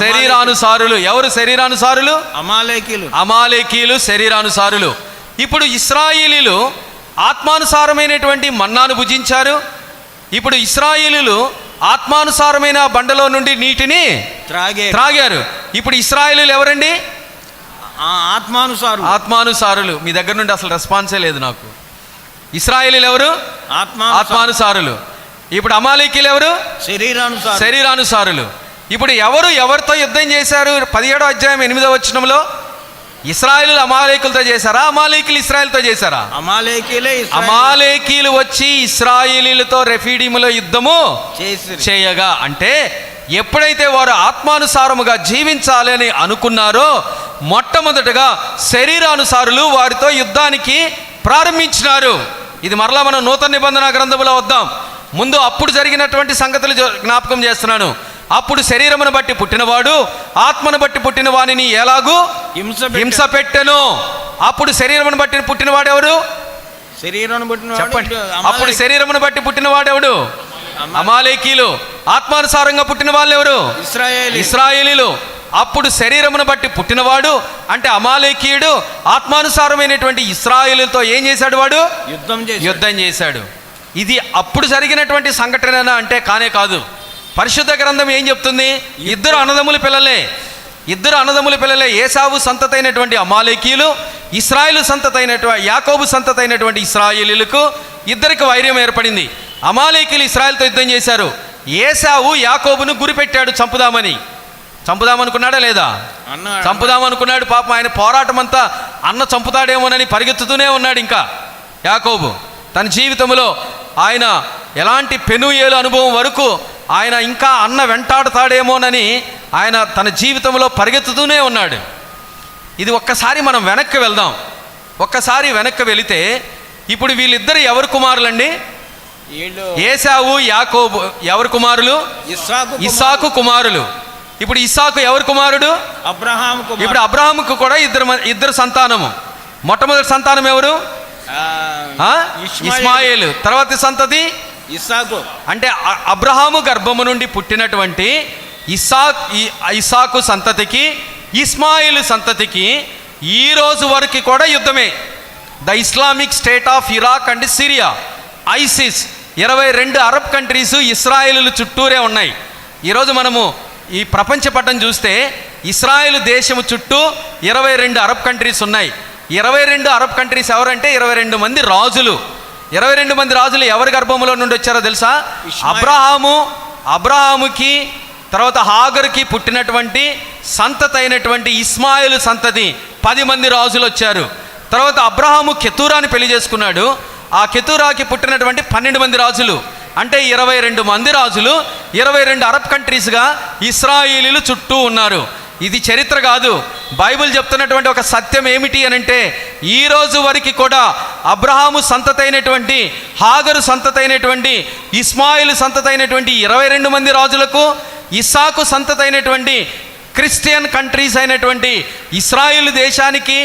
శరీరానుసారులు. ఎవరు శరీరానుసారులు? అమాలేకీలు శరీరానుసారులు. ఇప్పుడు ఇశ్రాయేలీలు ఆత్మానుసారమైనటువంటి మన్నాను భుజించారు. ఇప్పుడు ఇశ్రాయేలీలు ఆత్మానుసారమైన బండలో నుండి నీటిని త్రాగారు. ఇప్పుడు ఇశ్రాయేలీయులు ఎవరండి? ఆత్మానుసారులు. మీ దగ్గర నుండి అసలు రెస్పాన్సే లేదు నాకు. ఇశ్రాయేలీయులు ఎవరు? ఆత్మానుసారులు. ఇప్పుడు అమాలేకీయులు ఎవరు? శరీరానుసారులు. ఇప్పుడు ఎవరితో యుద్ధం చేశారు? 17వ అధ్యాయం 8వ వచనంలో ఇశ్రాయేలీయులు అమాలేకులతో చేశారా? అమాలేకీయులు ఇశ్రాయేలుతో చేశారా? అమాలేకీయులు వచ్చి ఇశ్రాయేలీయులతో రెఫీడీములో యుద్ధము చేయగా, అంటే ఎప్పుడైతే వారు ఆత్మానుసారముగా జీవించాలని అనుకున్నారో మొట్టమొదటగా శరీరానుసారులు వారితో యుద్ధానికి ప్రారంభించినారు. ఇది మరలా మనం నూతన నిబంధన గ్రంథంలో వద్దాం. ముందు అప్పుడు జరిగినటువంటి సంగతులు జ్ఞాపకం చేస్తున్నాను. అప్పుడు శరీరమును బట్టి పుట్టినవాడు ఆత్మను బట్టి పుట్టిన వానిని ఎలాగూ హింస పెట్టెను. అప్పుడు శరీరమును బట్టి పుట్టినవాడు ఎవరు? చెప్పండి. అప్పుడు శరీరమును బట్టి పుట్టినవాడెవడు? అమాలేకీయులు. ఆత్మానుసారంగా పుట్టిన వాళ్ళు ఎవరు? ఇశ్రాయేలీయులు. అప్పుడు శరీరమును బట్టి పుట్టినవాడు అంటే అమాలేకీయుడు ఆత్మానుసారమైనటువంటి ఇశ్రాయేలుతో ఏం చేశాడు? వాడు యుద్ధం చేశాడు. ఇది అప్పుడు జరిగినటువంటి సంఘటన అంటే కానే కాదు. పరిశుద్ధ గ్రంథం ఏం చెప్తుంది? ఇద్దరు అన్నదమ్ముల పిల్లలే. ఏసావు సంతతైనటువంటి అమాలేకీయులు, ఇశ్రాయేలు సంతతైనటువంటి యాకోబు సంతతైనటువంటి ఇశ్రాయేలీయులకు ఇద్దరికి వైర్యం ఏర్పడింది. అమాలేకీయులు ఇశ్రాయేలుతో యుద్ధం చేశారు. ఏసావు యాకోబును గురిపెట్టాడు చంపుదామనుకున్నాడా లేదా? చంపుదామనుకున్నాడు. పాపం ఆయన పోరాటం అంతా అన్న చంపుతాడేమోనని పరిగెత్తుతూనే ఉన్నాడు. ఇంకా యాకోబు తన జీవితంలో ఆయన ఎలాంటి పెనుయేలు అనుభవం వరకు ఆయన ఇంకా అన్న వెంటాడుతాడేమోనని ఆయన తన జీవితంలో పరిగెత్తుతూనే ఉన్నాడు. ఇది ఒక్కసారి మనం వెనక్కి వెళ్దాం. ఒక్కసారి వెనక్కి వెళితే ఇప్పుడు వీళ్ళిద్దరు ఎవరు కుమారులండి? ఏసావు యాకోబు ఎవరు కుమారులు? ఇస్సాకు కుమారులు. ఇప్పుడు ఇస్సాకు ఎవరు కుమారుడు? ఇప్పుడు అబ్రహాముకు కూడా ఇద్దరు సంతానము. మొట్టమొదటి సంతానం ఎవరు? ఇస్మాయేలు. తర్వాత సంతతి ఇస్సాకు. అంటే అబ్రహాము గర్భము నుండి పుట్టినటువంటి ఇస్సాకు సంతతికి ఇస్మాయిల్ సంతతికి ఈ రోజు వరకు కూడా యుద్ధమే. The Islamic state of Iraq and Syria, ISIS, 22 Arab countries ఇస్రాయేలు చుట్టూరే ఉన్నాయి. ఈరోజు మనము ఈ ప్రపంచ పటం చూస్తే ఇస్రాయేల్ దేశము చుట్టూ 22 అరబ్ కంట్రీస్ ఉన్నాయి. 22 అరబ్ కంట్రీస్ ఎవరంటే 22 మంది రాజులు. 22 మంది రాజులు ఎవరి గర్భంలో నుండి వచ్చారో తెలుసా? అబ్రహాముకి తర్వాత హాగర్కి పుట్టినటువంటి సంతతి అయినటువంటి ఇస్మాయిల్ సంతతి 10 మంది రాజులు వచ్చారు. తర్వాత అబ్రహాము కెతూరాని పెళ్లి చేసుకున్నాడు. ఆ కెతూరాకి పుట్టినటువంటి 12 మంది రాజులు. అంటే 22 మంది రాజులు 22 అరబ్ కంట్రీస్గా ఇశ్రాయేలీలు చుట్టూ ఉన్నారు. ఇది చరిత్ర కాదు, బైబిల్ చెప్తున్నటువంటి ఒక సత్యం ఏమిటి అనంటే ఈ రోజు వరకు కూడా అబ్రహాము సంతతి అయినటువంటి హాగరు సంతతి అయినటువంటి ఇస్మాయిల్ సంతతి అయినటువంటి 22 మంది రాజులకు, ఇస్సాకు సంతతి అయినటువంటి క్రిస్టియన్ కంట్రీస్ అయినటువంటి ఇస్రాయేల్ దేశానికి,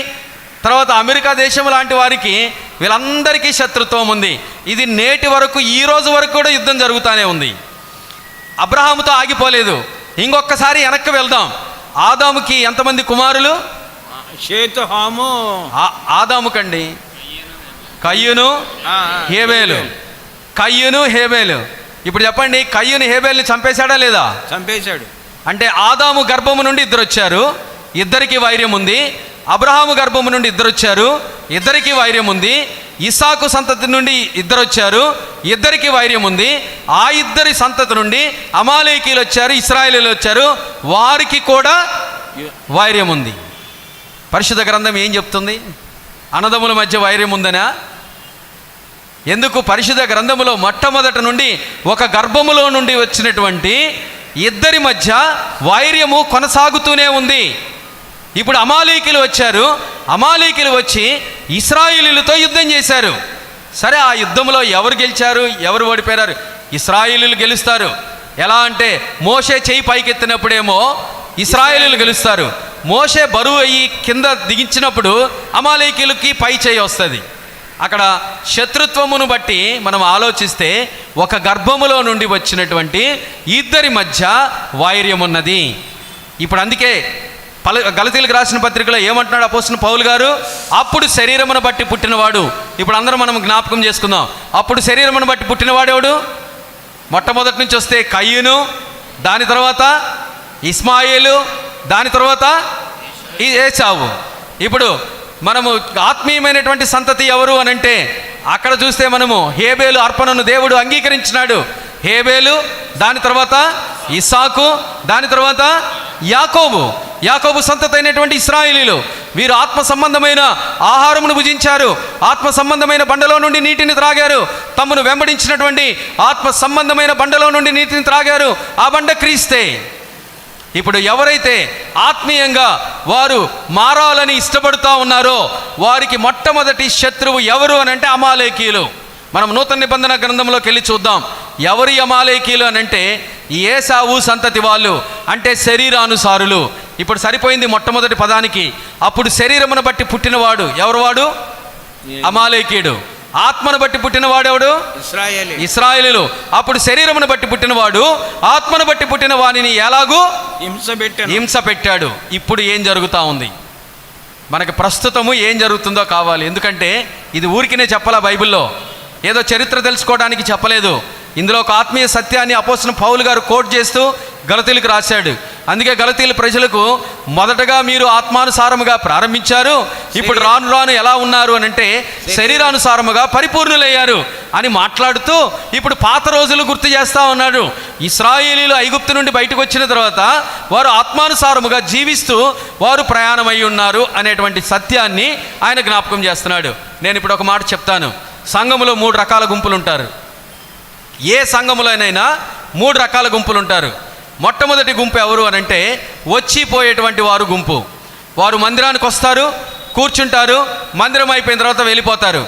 తర్వాత అమెరికా దేశం లాంటి వారికి వీళ్ళందరికీ శత్రుత్వం ఉంది. ఇది నేటి వరకు ఈ రోజు వరకు కూడా యుద్ధం జరుగుతూనే ఉంది. అబ్రహాముతో ఆగిపోలేదు. ఇంకొకసారి వెనక్కి వెళ్దాం. ఆదాముకి ఎంతమంది కుమారులు? ఆదాముకండి కయ్యూను హేబేలు. ఇప్పుడు చెప్పండి, కయ్యూను హేబేల్ని చంపేశాడా లేదా? చంపేశాడు. అంటే ఆదాము గర్భము నుండి ఇద్దరు వచ్చారు, ఇద్దరికి వైర్యం ఉంది. అబ్రహాము గర్భము నుండి ఇద్దరు వచ్చారు, ఇద్దరికి వైర్యం ఉంది. ఇస్సాకు సంతతి నుండి ఇద్దరు వచ్చారు, ఇద్దరికి వైర్యం ఉంది. ఆ ఇద్దరి సంతతి నుండి అమాలేకీలు వచ్చారు, ఇశ్రాయేలీలు వచ్చారు, వారికి కూడా వైర్యం ఉంది. పరిశుద్ధ గ్రంథం ఏం చెప్తుంది? అన్నదమ్ముల మధ్య వైర్యం ఉందనా? ఎందుకు? పరిశుద్ధ గ్రంథములో మొట్టమొదట నుండి ఒక గర్భములో నుండి వచ్చినటువంటి ఇద్దరి మధ్య వైర్యము కొనసాగుతూనే ఉంది. ఇప్పుడు అమాలేకీలు వచ్చారు. అమాలేకీలు వచ్చి ఇశ్రాయేలీలతో యుద్ధం చేశారు. సరే, ఆ యుద్ధంలో ఎవరు గెలిచారు, ఎవరు ఓడిపోయారు? ఇశ్రాయేలీలు గెలుస్తారు. ఎలా అంటే మోషే చేయి పైకెత్తినప్పుడేమో ఇశ్రాయేలీలు గెలుస్తారు. మోషే బరువు అయ్యి కింద దిగించినప్పుడు అమాలేకీలకి పై చేయి వస్తుంది. అక్కడ శత్రుత్వమును బట్టి మనం ఆలోచిస్తే ఒక గర్భములో నుండి వచ్చినటువంటి ఇద్దరి మధ్య వైర్యం ఉన్నది. ఇప్పుడు అందుకే గలతీయులకు రాసిన పత్రికలో ఏమంటున్నాడు అపోస్తలుడు పౌలు గారు? అప్పుడు శరీరమును బట్టి పుట్టినవాడు. ఇప్పుడు అందరం మనం జ్ఞాపకం చేసుకుందాం. అప్పుడు శరీరమును బట్టి పుట్టినవాడెవడు? మొట్టమొదటి నుంచి వస్తే కయ్యూను, దాని తర్వాత ఇస్మాయిలు, దాని తర్వాత ఈ ఏసావు. ఇప్పుడు మనము ఆత్మీయమైనటువంటి సంతతి ఎవరు అని అంటే అక్కడ చూస్తే మనము హేబేలు అర్పణను దేవుడు అంగీకరించినాడు. హేబేలు, దాని తర్వాత ఇస్సాకు, దాని తర్వాత యాకోబు సంతతి అయినటువంటి ఇశ్రాయేలీలు. వీరు ఆత్మ సంబంధమైన ఆహారమును భుజించారు, ఆత్మ సంబంధమైన బండలో నుండి నీటిని త్రాగారు. తమను వెంబడించినటువంటి ఆత్మ సంబంధమైన బండలో నుండి నీటిని త్రాగారు. ఆ బండ క్రీస్తే. ఇప్పుడు ఎవరైతే ఆత్మీయంగా వారు మారాలని ఇష్టపడుతూ ఉన్నారో వారికి మొట్టమొదటి శత్రువు ఎవరు అని అంటే అమాలేకీయులు. మనం నూతన నిబంధన గ్రంథంలోకి వెళ్ళి చూద్దాం. ఎవరి అమాలేకీయులు అని అంటే ఏసావు సంతతి వాళ్ళు, అంటే శరీరానుసారులు. ఇప్పుడు సరిపోయింది మొట్టమొదటి పదానికి. అప్పుడు శరీరమును బట్టి పుట్టినవాడు ఎవరు? వాడు అమాలేకీయుడు. ఆత్మను బట్టి పుట్టినవాడు ఎవడు? ఇశ్రాయేలీయులు. అప్పుడు శరీరమును బట్టి పుట్టినవాడు ఆత్మను బట్టి పుట్టిన వానిని ఎలాగూ హింస పెట్టాడు. ఇప్పుడు ఏం జరుగుతూ ఉంది మనకి? ప్రస్తుతము ఏం జరుగుతుందో కావాలి. ఎందుకంటే ఇది ఊరికినే చెప్పాలా, బైబిల్లో ఏదో చరిత్ర తెలుసుకోవడానికి చెప్పలేదు. ఇందులో ఒక ఆత్మీయ సత్యాన్ని అపోస్తలుడైన పౌలు గారు కోట్ చేస్తూ గలతీయులకు రాశాడు. అందుకే గలతీయుల ప్రజలకు మొదటగా మీరు ఆత్మానుసారముగా ప్రారంభించారు, ఇప్పుడు రాను రాను ఎలా ఉన్నారు అని అంటే శరీరానుసారముగా పరిపూర్ణులయ్యారు అని మాట్లాడుతూ ఇప్పుడు పాత రోజులు గుర్తు చేస్తూ ఉన్నాడు. ఇశ్రాయేలీయులు ఐగుప్తు నుండి బయటకు వచ్చిన తర్వాత వారు ఆత్మానుసారముగా జీవిస్తూ వారు ప్రయాణమై ఉన్నారు అనేటువంటి సత్యాన్ని ఆయన జ్ఞాపకం చేస్తున్నాడు. నేను ఇప్పుడు ఒక మాట చెప్తాను. సంఘములో 3 రకాల గుంపులు ఉంటారు. ఏ సంఘములోనైనా 3 రకాల గుంపులు ఉంటారు. మొట్టమొదటి గుంపు ఎవరు అని అంటే వచ్చిపోయేటువంటి వారు గుంపు. వారు మందిరానికి వస్తారు, కూర్చుంటారు, మందిరం అయిపోయిన తర్వాత వెళ్ళిపోతారు.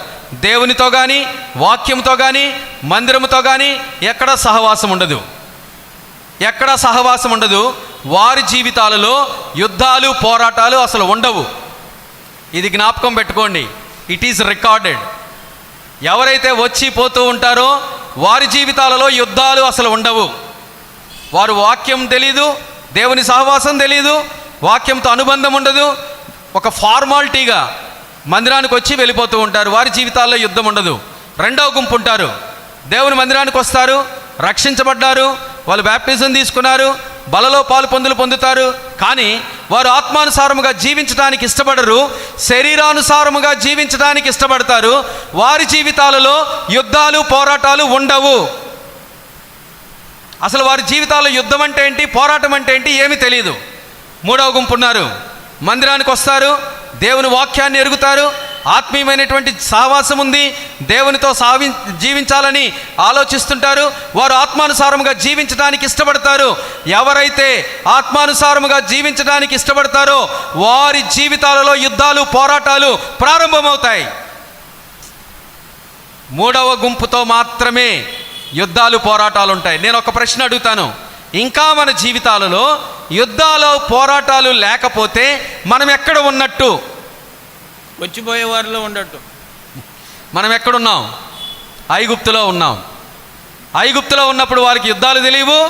దేవునితో కానీ వాక్యంతో కానీ మందిరముతో కానీ ఎక్కడా సహవాసం ఉండదు. వారి జీవితాలలో యుద్ధాలు పోరాటాలు అసలు ఉండవు. ఇది జ్ఞాపకం పెట్టుకోండి. It is recorded. ఎవరైతే వచ్చి పోతూ ఉంటారో వారి జీవితాలలో యుద్ధాలు అసలు ఉండవు. వారు వాక్యం తెలీదు, దేవుని సహవాసం తెలీదు, వాక్యంతో అనుబంధం ఉండదు. ఒక ఫార్మాలిటీగా మందిరానికి వచ్చి వెళ్ళిపోతూ ఉంటారు. వారి జీవితాల్లో యుద్ధం ఉండదు. రెండవ గుంపు ఉంటారు. దేవుని మందిరానికి వస్తారు, రక్షించబడ్డారు, వాళ్ళు బ్యాప్టిజం తీసుకున్నారు, బలలో పాలు పొందుతారు. కానీ వారు ఆత్మానుసారముగా జీవించడానికి ఇష్టపడరు, శరీరానుసారముగా జీవించడానికి ఇష్టపడతారు. వారి జీవితాలలో యుద్ధాలు పోరాటాలు ఉండవు. అసలు వారి జీవితాల్లో యుద్ధం అంటే ఏంటి, పోరాటం అంటే ఏంటి ఏమీ తెలియదు. మూడవ గుంపు ఉన్నారు. మందిరానికి వస్తారు, దేవుని వాక్యాన్ని ఎరుగుతారు, ఆత్మీయమైనటువంటి సహవాసం ఉంది, దేవునితో జీవించాలని ఆలోచిస్తుంటారు. వారు ఆత్మానుసారముగా జీవించడానికి ఇష్టపడతారు. ఎవరైతే ఆత్మానుసారముగా జీవించడానికి ఇష్టపడతారో వారి జీవితాలలో యుద్ధాలు పోరాటాలు ప్రారంభమవుతాయి. మూడవ గుంపుతో మాత్రమే యుద్ధాలు పోరాటాలు ఉంటాయి. నేను ఒక ప్రశ్న అడుగుతాను. ఇంకా మన జీవితాలలో యుద్ధాలు పోరాటాలు లేకపోతే మనం ఎక్కడ ఉన్నట్టు? వచ్చిపోయే వారిలో ఉండట్టు. మనం ఎక్కడున్నాం? ఐగుప్తులో ఉన్నాం. ఐగుప్తులో ఉన్నప్పుడు వారికి యుద్ధాలు తెలియవు,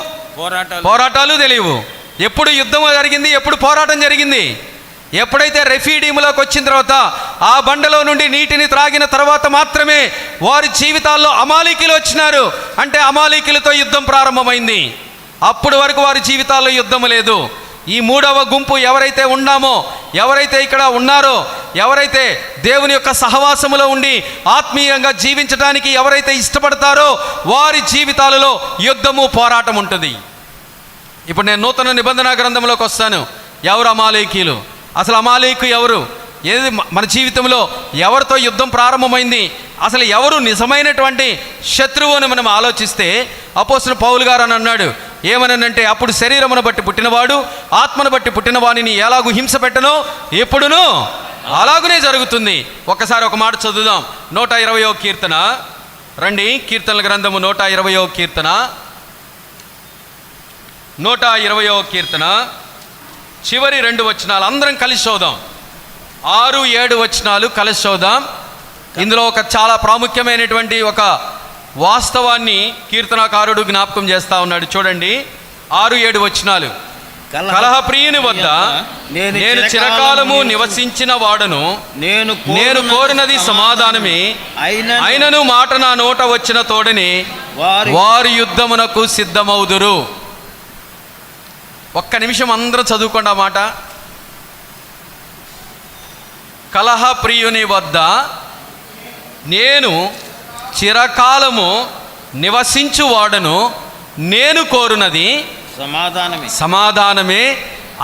పోరాటాలు తెలియవు. ఎప్పుడు యుద్ధం జరిగింది, ఎప్పుడు పోరాటం జరిగింది? ఎప్పుడైతే రెఫీడీములోకి వచ్చిన తర్వాత ఆ బండలో నుండి నీటిని త్రాగిన తర్వాత మాత్రమే వారి జీవితాల్లో అమాలేకీయులు వచ్చినారు. అంటే అమాలేకీయులతో యుద్ధం ప్రారంభమైంది. అప్పుడు వరకు వారి జీవితాల్లో యుద్ధం లేదు. ఈ మూడవ గుంపు ఎవరైతే ఉన్నామో, ఎవరైతే ఇక్కడ ఉన్నారో, ఎవరైతే దేవుని యొక్క సహవాసములో ఉండి ఆత్మీయంగా జీవించడానికి ఎవరైతే ఇష్టపడతారో వారి జీవితాలలో యుద్ధము పోరాటం ఉంటుంది. ఇప్పుడు నేను నూతన నిబంధన గ్రంథంలోకి వస్తాను. ఎవరు అమాలేకీయులు? అసలు అమాలేకు ఎవరు? ఏది మన జీవితంలో ఎవరితో యుద్ధం ప్రారంభమైంది? అసలు ఎవరు నిజమైనటువంటి శత్రువు అని మనం ఆలోచిస్తే అపోస్తలుడైన పౌలు గారు అని అన్నాడు. ఏమనంటే అప్పుడు శరీరమును బట్టి పుట్టినవాడు ఆత్మను బట్టి పుట్టిన వానిని ఎలాగూ హింస పెట్టనో ఎప్పుడునూ అలాగునే జరుగుతుంది. ఒక్కసారి ఒక మాట చదువుదాం. 120వ కీర్తన రండి. కీర్తనల గ్రంథము 120వ కీర్తన, 120వ కీర్తన చివరి 2 వచనాలు అందరం కలిసి చదువుదాం. 6, 7 వచనాలు కలిసి చదువుదాం. ఇందులో ఒక చాలా ప్రాముఖ్యమైనటువంటి ఒక వాస్తవాన్ని కీర్తనాకారుడు జ్ఞాపకం చేస్తూ ఉన్నాడు. చూడండి 6, 7 వచనాలు. కలహప్రియుని వద్ద నేను చిరకాలము నివసించిన వాడను. నేను కోరినది సమాధానమే, అయినను మాట నా నోట వచ్చిన తోడని వారి యుద్ధమునకు సిద్ధమవుదురు. ఒక్క నిమిషం అందరూ చదువుకోండి ఆ మాట. కలహప్రియుని వద్ద నేను చిరకాలము నివసించువాడను. నేను కోరునది సమాధానమే,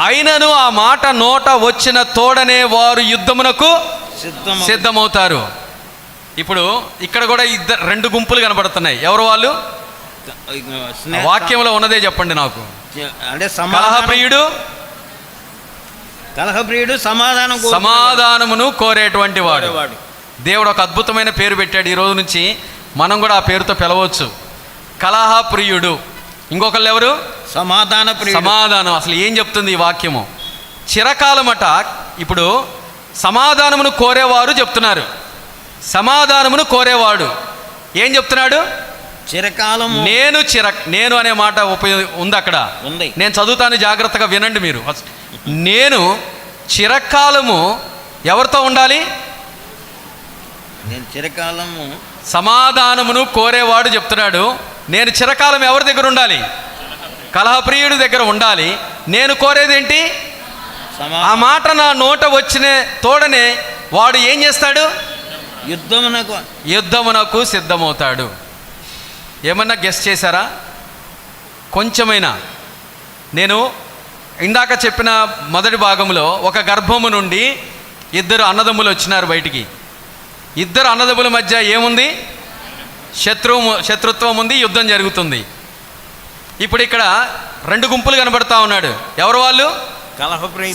అయినను ఆ మాట నోట వచ్చిన తోడనే వారు యుద్ధమునకు సిద్ధమవుతారు. ఇప్పుడు ఇక్కడ కూడా రెండు గుంపులు కనబడుతున్నాయి. ఎవరు వాళ్ళు? వాక్యంలో ఉన్నదే చెప్పండి నాకు. అంటే కలహప్రియుడు సమాధానమును కోరేటువంటి వాడు. దేవుడు ఒక అద్భుతమైన పేరు పెట్టాడు. ఈ రోజు నుంచి మనం కూడా ఆ పేరుతో పిలవచ్చు, కలహప్రియుడు. ఇంకొకళ్ళు ఎవరు? సమాధానం. అసలు ఏం చెప్తుంది ఈ వాక్యము? చిరకాలమట. ఇప్పుడు సమాధానమును కోరేవారు చెప్తున్నారు. సమాధానమును కోరేవాడు ఏం చెప్తున్నాడు? చిరకాలము. నేను అనే మాట ఉంది అక్కడ. నేను చదువుతాను, జాగ్రత్తగా వినండి మీరు. నేను చిరకాలము ఎవరితో ఉండాలి? నేను చిరకాలము సమాధానమును కోరేవాడు చెప్తున్నాడు. నేను చిరకాలం ఎవరి దగ్గర ఉండాలి? కలహప్రియుడి దగ్గర ఉండాలి. నేను కోరేదేంటి? ఆ మాట నా నోట వచ్చిన తోడనే వాడు ఏం చేస్తాడు? యుద్ధమునకు సిద్ధమవుతాడు. ఏమన్నా గెస్ చేశారా? కొంచెమైనా? నేను ఇందాక చెప్పిన మొదటి భాగంలో ఒక గర్భము నుండి ఇద్దరు అన్నదమ్ములు వచ్చినారు బయటికి. ఇద్దరు అన్నదమ్ముల మధ్య ఏముంది? శత్రుత్వం ఉంది, యుద్ధం జరుగుతుంది. ఇప్పుడు ఇక్కడ రెండు గుంపులు కనబడతా ఉన్నాడు. ఎవరు వాళ్ళు?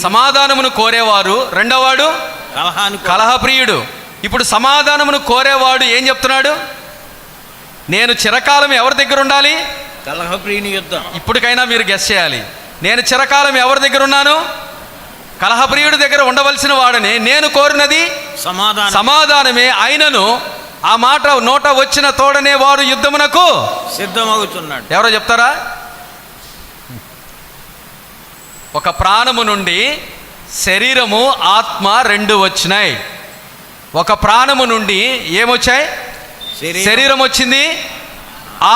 సమాధానమును కోరేవారు. రెండోవాడు కలహప్రియుడు. ఇప్పుడు సమాధానమును కోరేవాడు ఏం చెప్తున్నాడు? నేను చిరకాలం ఎవరి దగ్గర ఉండాలి? కలహప్రియుని యుద్ధం. ఇప్పటికైనా మీరు గెస్ చేయాలి. నేను చిరకాలం ఎవరి దగ్గర ఉన్నాను? కలహప్రియుడి దగ్గర ఉండవలసిన వాడని. నేను కోరినది సమాధానమే, అయినను ఆ మాట నోట వచ్చిన తోడనే వారు యుద్ధమునకు సిద్ధమవుతున్నాడు. ఎవరో చెప్తారా? ఒక ప్రాణము నుండి శరీరము, ఆత్మ రెండు వచ్చినాయి. ఒక ప్రాణము నుండి ఏమొచ్చాయి? శరీరం వచ్చింది,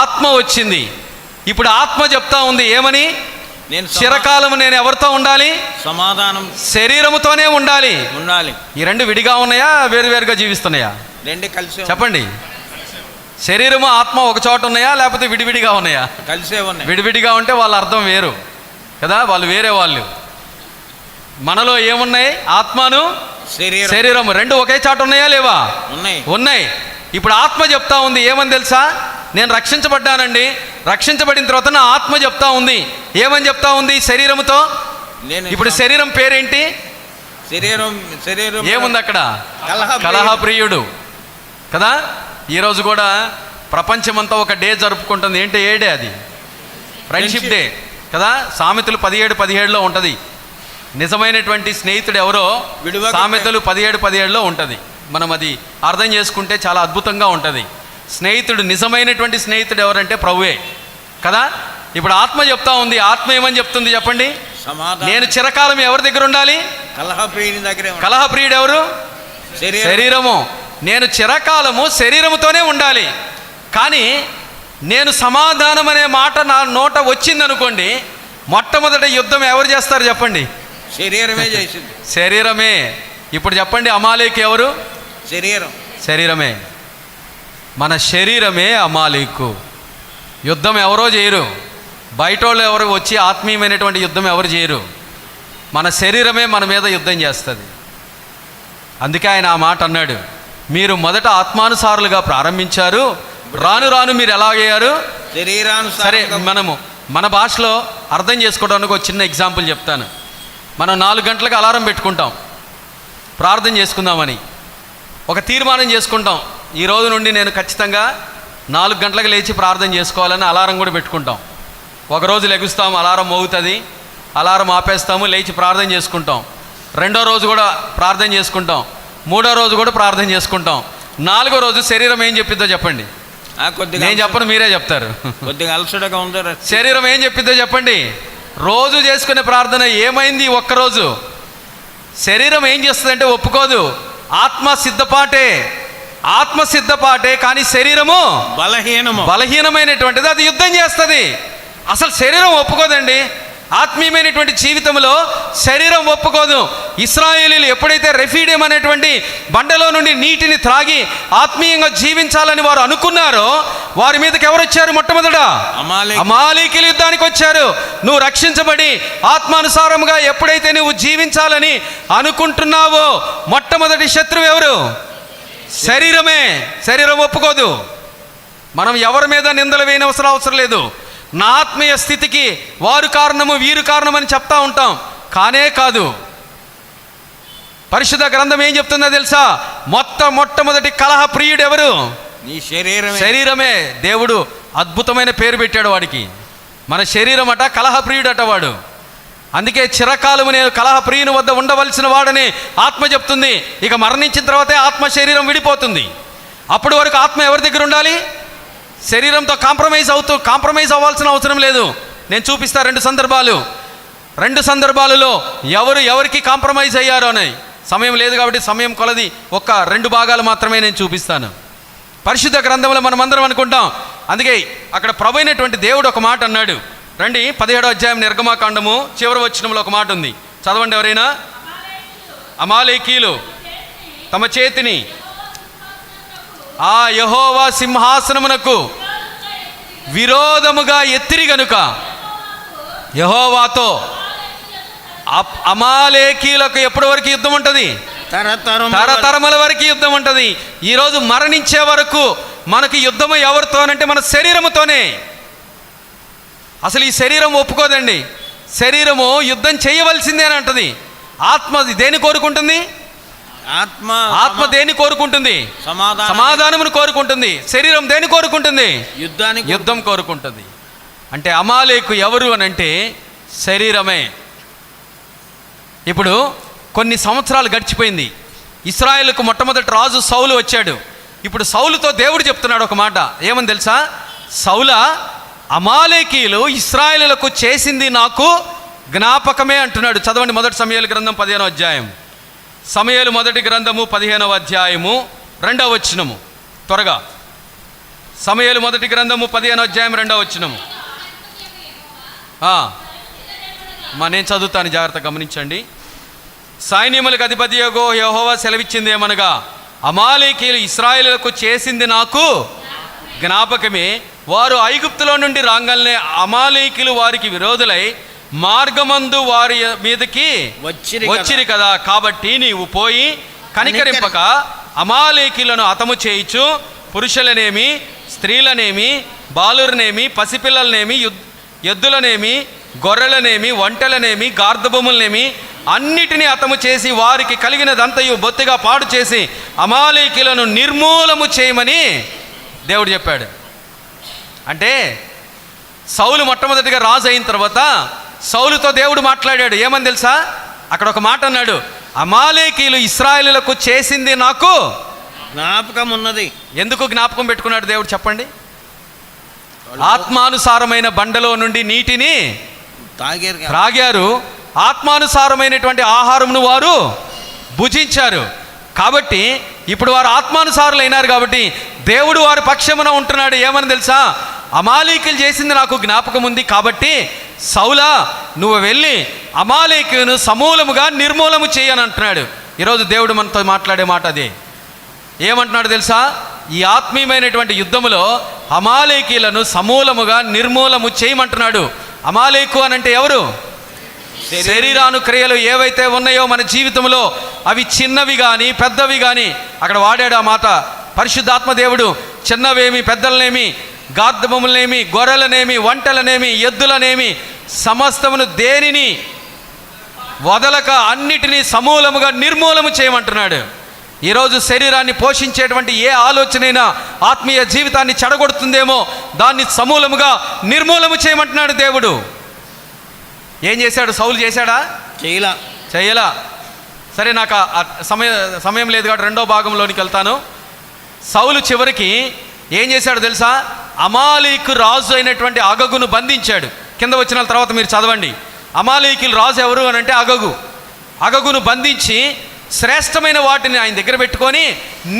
ఆత్మ వచ్చింది. ఇప్పుడు ఆత్మ చెప్తా ఉంది ఏమని? చిరకాలము నేను ఎవరితో ఉండాలి? సమాధానం. శరీరముతోనే ఉండాలి. ఈ రెండు విడిగా ఉన్నాయా, వేరువేరుగా జీవిస్తున్నాయా? రెండు కలిసి. చెప్పండి. శరీరము, ఆత్మ ఒక చోట ఉన్నాయా, లేకపోతే విడివిడిగా ఉన్నాయా? కలిసే ఉన్నాయి. విడివిడిగా ఉంటే వాళ్ళ అర్థం వేరు కదా, వాళ్ళు వేరే వాళ్ళు. మనలో ఏమున్నాయి? ఆత్మను శరీరము రెండు ఒకే చాట ఉన్నాయా లేవా? ఉన్నాయి. ఇప్పుడు ఆత్మ చెప్తా ఉంది ఏమని తెలుసా? నేను రక్షించబడ్డానండి. రక్షించబడిన తర్వాత నా ఆత్మ చెప్తా ఉంది ఏమని చెప్తా ఉంది? శరీరముతో. ఇప్పుడు శరీరం పేరేంటి? శరీరం ఏముంది అక్కడ? కలహప్రియుడు కదా. ఈరోజు కూడా ప్రపంచమంతా ఒక డే జరుపుకుంటుంది. ఏంటి ఏ డే అది? ఫ్రెండ్షిప్ డే కదా. సామెతలు 17:17లో ఉంటుంది. నిజమైనటువంటి స్నేహితుడు ఎవరో సామెతలు 17:17లో ఉంటుంది. మనం అది అర్థం చేసుకుంటే చాలా అద్భుతంగా ఉంటుంది. స్నేహితుడు, నిజమైనటువంటి స్నేహితుడు ఎవరంటే ప్రభువే కదా. ఇప్పుడు ఆత్మ చెప్తా ఉంది. ఆత్మ ఏమని చెప్తుంది చెప్పండి? నేను చిరకాలం ఎవరి దగ్గర ఉండాలి? కలహప్రియుని దగ్గర. కలహప్రియుడు ఎవరు? శరీరము. నేను చిరకాలము శరీరముతోనే ఉండాలి. కానీ నేను సమాధానం అనే మాట నా నోట వచ్చిందనుకోండి, మొట్టమొదటి యుద్ధం ఎవరు చేస్తారు చెప్పండి? శరీరమే చేసింది. శరీరమే. ఇప్పుడు చెప్పండి, అమాలేకు ఎవరు? శరీరమే. మన శరీరమే అమాలేకు. యుద్ధం ఎవరో చేయరు. బయట వాళ్ళు ఎవరు వచ్చి ఆత్మీయమైనటువంటి యుద్ధం ఎవరు చేయరు. మన శరీరమే మన మీద యుద్ధం చేస్తుంది. అందుకే ఆయన ఆ మాట అన్నాడు, మీరు మొదట ఆత్మానుసారులుగా ప్రారంభించారు, రాను రాను మీరు ఎలాగయ్యారు? సరే, మన భాషలో అర్థం చేసుకోవడానికి ఒక చిన్న ఎగ్జాంపుల్ చెప్తాను. మనం 4 గంటలకు అలారం పెట్టుకుంటాం ప్రార్థన చేసుకుందామని. ఒక తీర్మానం చేసుకుంటాం, ఈ రోజు నుండి నేను ఖచ్చితంగా 4 గంటలకు లేచి ప్రార్థన చేసుకోవాలని అలారం కూడా పెట్టుకుంటాం. ఒకరోజు లెగుస్తాం, అలారం మోగుతుంది, అలారం ఆపేస్తాము, లేచి ప్రార్థన చేసుకుంటాం. రెండో రోజు కూడా ప్రార్థన చేసుకుంటాం, మూడో రోజు కూడా ప్రార్థన చేసుకుంటాం. 4వ రోజు శరీరం ఏం చెప్పిద్దో చెప్పండి. నేను చెప్పను, మీరే చెప్తారు. కొద్దిగా అలసటగా ఉందో. శరీరం ఏం చెప్పిద్దో చెప్పండి. రోజు చేసుకునే ప్రార్థన ఏమైంది ఒక్కరోజు? శరీరం ఏం చేస్తుందంటే ఒప్పుకోదు. ఆత్మ సిద్ధపాటే కానీ శరీరము బలహీనమైనటువంటిది, అది యుద్ధం చేస్తుంది. అసలు శరీరం ఒప్పుకోదండి. ఆత్మీయమైనటువంటి జీవితంలో శరీరం ఒప్పుకోదు. ఇశ్రాయేలీయులు ఎప్పుడైతే రెఫీడియం అనేటువంటి బండలో నుండి నీటిని త్రాగి ఆత్మీయంగా జీవించాలని వారు అనుకున్నారో, వారి మీదకి ఎవరు వచ్చారు? మొట్టమొదట అమాలేకీయులు యుద్ధానికి వచ్చారు. నువ్వు రక్షించబడి ఆత్మానుసారంగా ఎప్పుడైతే నువ్వు జీవించాలని అనుకుంటున్నావో, మొట్టమొదటి శత్రువు ఎవరు? శరీరమే. శరీరం ఒప్పుకోదు. మనం ఎవరి మీద నిందలు వేయనవసరం అవసరం లేదు. నా ఆత్మీయ స్థితికి వారు కారణము వీరు కారణమని చెప్తా ఉంటాం, కానే కాదు. పరిశుద్ధ గ్రంథం ఏం చెప్తుందో తెలుసా? మొట్టమొదటి కలహ ప్రియుడు ఎవరు? నీ శరీరమే. దేవుడు అద్భుతమైన పేరు పెట్టాడు వాడికి. మన శరీరం అట కలహ ప్రియుడట వాడు. అందుకే చిరకాలము నేను కలహ ప్రియుని వద్ద ఉండవలసిన వాడని ఆత్మ చెప్తుంది. ఇక మరణించిన తర్వాతే ఆత్మ శరీరం విడిపోతుంది. అప్పటి వరకు ఆత్మ ఎవరి దగ్గర ఉండాలి? శరీరంతో కాంప్రమైజ్ అవ్వాల్సిన అవసరం లేదు. నేను చూపిస్తా రెండు సందర్భాలలో ఎవరికి కాంప్రమైజ్ అయ్యారో అని. సమయం లేదు కాబట్టి సమయం కొలది 2 భాగాలు మాత్రమే నేను చూపిస్తాను. పరిశుద్ధ గ్రంథంలో మనం అందరం అనుకుంటాం. అందుకే అక్కడ ప్రభు అయినటువంటి దేవుడు ఒక మాట అన్నాడు. రండి, 17వ అధ్యాయం నిర్గమాకాండము చివరి వచనంలో ఒక మాట ఉంది. చదవండి ఎవరైనా. అమాలేకీయులు తమ చేతిని ఆ యెహోవా సింహాసనమునకు విరోధముగా ఎత్తిరి గనుక యెహోవాతో అమాలేకీయులకు ఎప్పటి వరకు యుద్ధం ఉంటుంది? తరతరముల వరకు యుద్ధం ఉంటుంది. ఈరోజు మరణించే వరకు మనకు యుద్ధము ఎవరితోనంటే మన శరీరముతోనే. అసలు ఈ శరీరం ఒప్పుకోదండి. శరీరము యుద్ధం చేయవలసిందే అని అంటది. ఆత్మ దేని కోరుకుంటుంది? ఆత్మ దేని కోరుకుంటుంది? సమాధానమును కోరుకుంటుంది. శరీరం దేని కోరుకుంటుంది? యుద్ధం కోరుకుంటుంది. అంటే అమాలేకు ఎవరు అని అంటే శరీరమే. ఇప్పుడు కొన్ని సంవత్సరాలు గడిచిపోయింది. ఇశ్రాయేలుకు మొట్టమొదటి రాజు సౌలు వచ్చాడు. ఇప్పుడు సౌలుతో దేవుడు చెప్తున్నాడు ఒక మాట. ఏమని తెలుసా? సౌలా, అమాలేకీయులు ఇశ్రాయేలులకు చేసింది నాకు జ్ఞాపకమే అంటున్నాడు. చదవండి మొదటి సమూయేలు గ్రంథం 15వ అధ్యాయం. సమూయేలు మొదటి గ్రంథము 15వ అధ్యాయము 2వ వచనము. త్వరగా సమూయేలు మొదటి గ్రంథము 15వ అధ్యాయం 2వ వచనము. నేను చదువుతాను, జాగ్రత్తగా గమనించండి. సైన్యములకు అధిపతియగో యెహోవా సెలవిచ్చింది ఏమనగా, అమాలేకీయులు ఇశ్రాయేలులకు చేసింది నాకు జ్ఞాపకమే. వారు ఐగుప్తులో నుండి రాగానే అమాలేకీయులు వారికి విరోధులై మార్గమందు వారి మీదకి వచ్చిరి కదా. కాబట్టి నీవు పోయి కనికరింపక అమాలేకీయులను హతము చేయించు, పురుషులనేమి స్త్రీలనేమి బాలురనేమి పసిపిల్లలనేమి ఎద్దులనేమి గొర్రెలనేమి ఒంటెలనేమి గార్ధభూములనేమి అన్నిటినీ హతము చేసి వారికి కలిగినదంతయు బొత్తిగా పాడు చేసి అమాలేకీయులను నిర్మూలము చేయమని దేవుడు చెప్పాడు. అంటే సౌలు మొట్టమొదటిగా రాజు అయిన తర్వాత సౌలుతో దేవుడు మాట్లాడాడు. ఏమని తెలుసా? అక్కడ ఒక మాట అన్నాడు, అమాలేకీయులు ఇశ్రాయేలులకు చేసింది నాకు జ్ఞాపకం ఉన్నది. ఎందుకు జ్ఞాపకం పెట్టుకున్నాడు దేవుడు చెప్పండి? ఆత్మానుసారమైన బండలో నుండి నీటిని త్రాగారు, ఆత్మానుసారమైనటువంటి ఆహారమును వారు భుజించారు. కాబట్టి ఇప్పుడు వారు ఆత్మానుసారులు అయినారు కాబట్టి దేవుడు వారి పక్షమున ఉంటున్నాడు. ఏమని తెలుసా? అమాలేకీయులు చేసింది నాకు జ్ఞాపకం ఉంది కాబట్టి సౌలా నువ్వు వెళ్ళి అమాలేకీయులను సమూలముగా నిర్మూలము చేయని అంటున్నాడు. ఈరోజు దేవుడు మనతో మాట్లాడే మాట అదే. ఏమంటున్నాడు తెలుసా? ఈ ఆత్మీయమైనటువంటి యుద్ధములో అమాలేకీయులను సమూలముగా నిర్మూలము చేయమంటున్నాడు. అమాలేకు అనంటే ఎవరు? శరీరానుక్రియలు ఏవైతే ఉన్నాయో మన జీవితంలో అవి చిన్నవి కానీ పెద్దవి కానీ, అక్కడ వాడాడు ఆ మాట పరిశుద్ధాత్మ దేవుడు. చిన్నవేమి పెద్దలనేమి గార్ధబొమ్మలనేమి గొర్రెలనేమి ఒంటెలనేమి ఎద్దులనేమి సమస్తమును దేనిని వదలక అన్నిటినీ సమూలముగా నిర్మూలము చేయమంటున్నాడు. ఈరోజు శరీరాన్ని పోషించేటువంటి ఏ ఆలోచనైనా ఆత్మీయ జీవితాన్ని చెడగొడుతుందేమో దాన్ని సమూలముగా నిర్మూలము చేయమంటున్నాడు దేవుడు. ఏం చేశాడు? సౌలు చేశాడా? చేయలా. సరే, నాకు సమయం లేదు కాబట్టి 2వ భాగంలోనికి వెళ్తాను. సౌలు చివరికి ఏం చేశాడు తెలుసా? అమాలేకు రాజు అయినటువంటి అగగును బంధించాడు. కింద వచ్చిన తర్వాత మీరు చదవండి. అమాలేకీయుల రాజు ఎవరు అని అంటే అగగు. అగగును బంధించి శ్రేష్టమైన వాటిని ఆయన దగ్గర పెట్టుకొని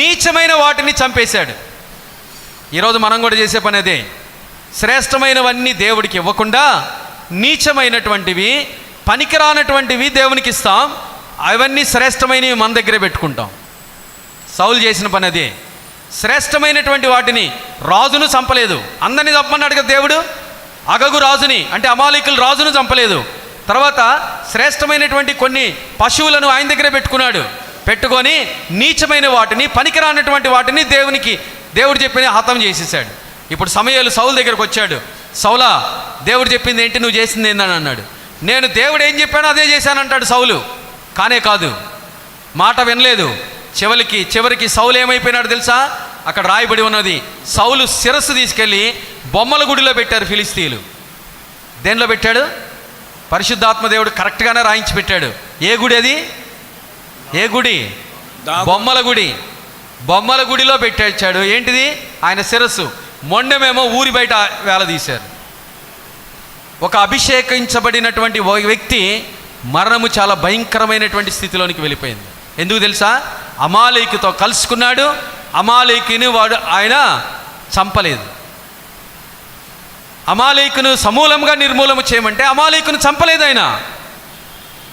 నీచమైన వాటిని చంపేశాడు. ఈరోజు మనం కూడా చేసే పని అదే. శ్రేష్టమైనవన్నీ దేవుడికి ఇవ్వకుండా నీచమైనటువంటివి, పనికిరానటువంటివి దేవునికి ఇస్తాం. అవన్నీ శ్రేష్టమైనవి మన దగ్గరే పెట్టుకుంటాం. సౌలు చేసిన పని అదే. శ్రేష్టమైనటువంటి వాటిని, రాజును చంపలేదు, అందరినీ చంపమన్నాడు కదా దేవుడు. అగగు రాజుని అంటే అమాలేకీయుల రాజును చంపలేదు. తర్వాత శ్రేష్టమైనటువంటి కొన్ని పశువులను ఆయన దగ్గరే పెట్టుకొని నీచమైన వాటిని, పనికిరానటువంటి వాటిని దేవుడు చెప్పిన హతం చేసేసాడు. ఇప్పుడు సమూయేలు సౌలు దగ్గరకు వచ్చాడు. సౌలా, దేవుడు చెప్పింది ఏంటి, నువ్వు చేసింది ఏందని అన్నాడు. నేను దేవుడు ఏం చెప్పానో అదే చేశానంటాడు సౌలు. కానే కాదు, మాట వినలేదు. చివరికి సౌలు ఏమైపోయినాడు తెలుసా? అక్కడ రాయబడి ఉన్నది, సౌలు శిరస్సు తీసుకెళ్ళి బొమ్మల గుడిలో పెట్టారు ఫిలిస్తీయులు. దేనిలో పెట్టాడు? పరిశుద్ధాత్మ దేవుడు కరెక్ట్గానే రాయించి పెట్టాడు. ఏ గుడి అది? ఏ గుడి? బొమ్మల గుడి. బొమ్మల గుడిలో పెట్టాడు. ఏంటిది? ఆయన శిరస్సు. మొండమేమో ఊరి బయట వేలదీశారు. ఒక అభిషేకించబడినటువంటి వ్యక్తి మరణము చాలా భయంకరమైనటువంటి స్థితిలోనికి వెళ్ళిపోయింది. ఎందుకు తెలుసా? అమాలేకుతో కలుసుకున్నాడు. అమాలేకుని ఆయన చంపలేదు. అమాలేకును సమూలంగా నిర్మూలన చేయమంటే అమాలేకును చంపలేదు ఆయన.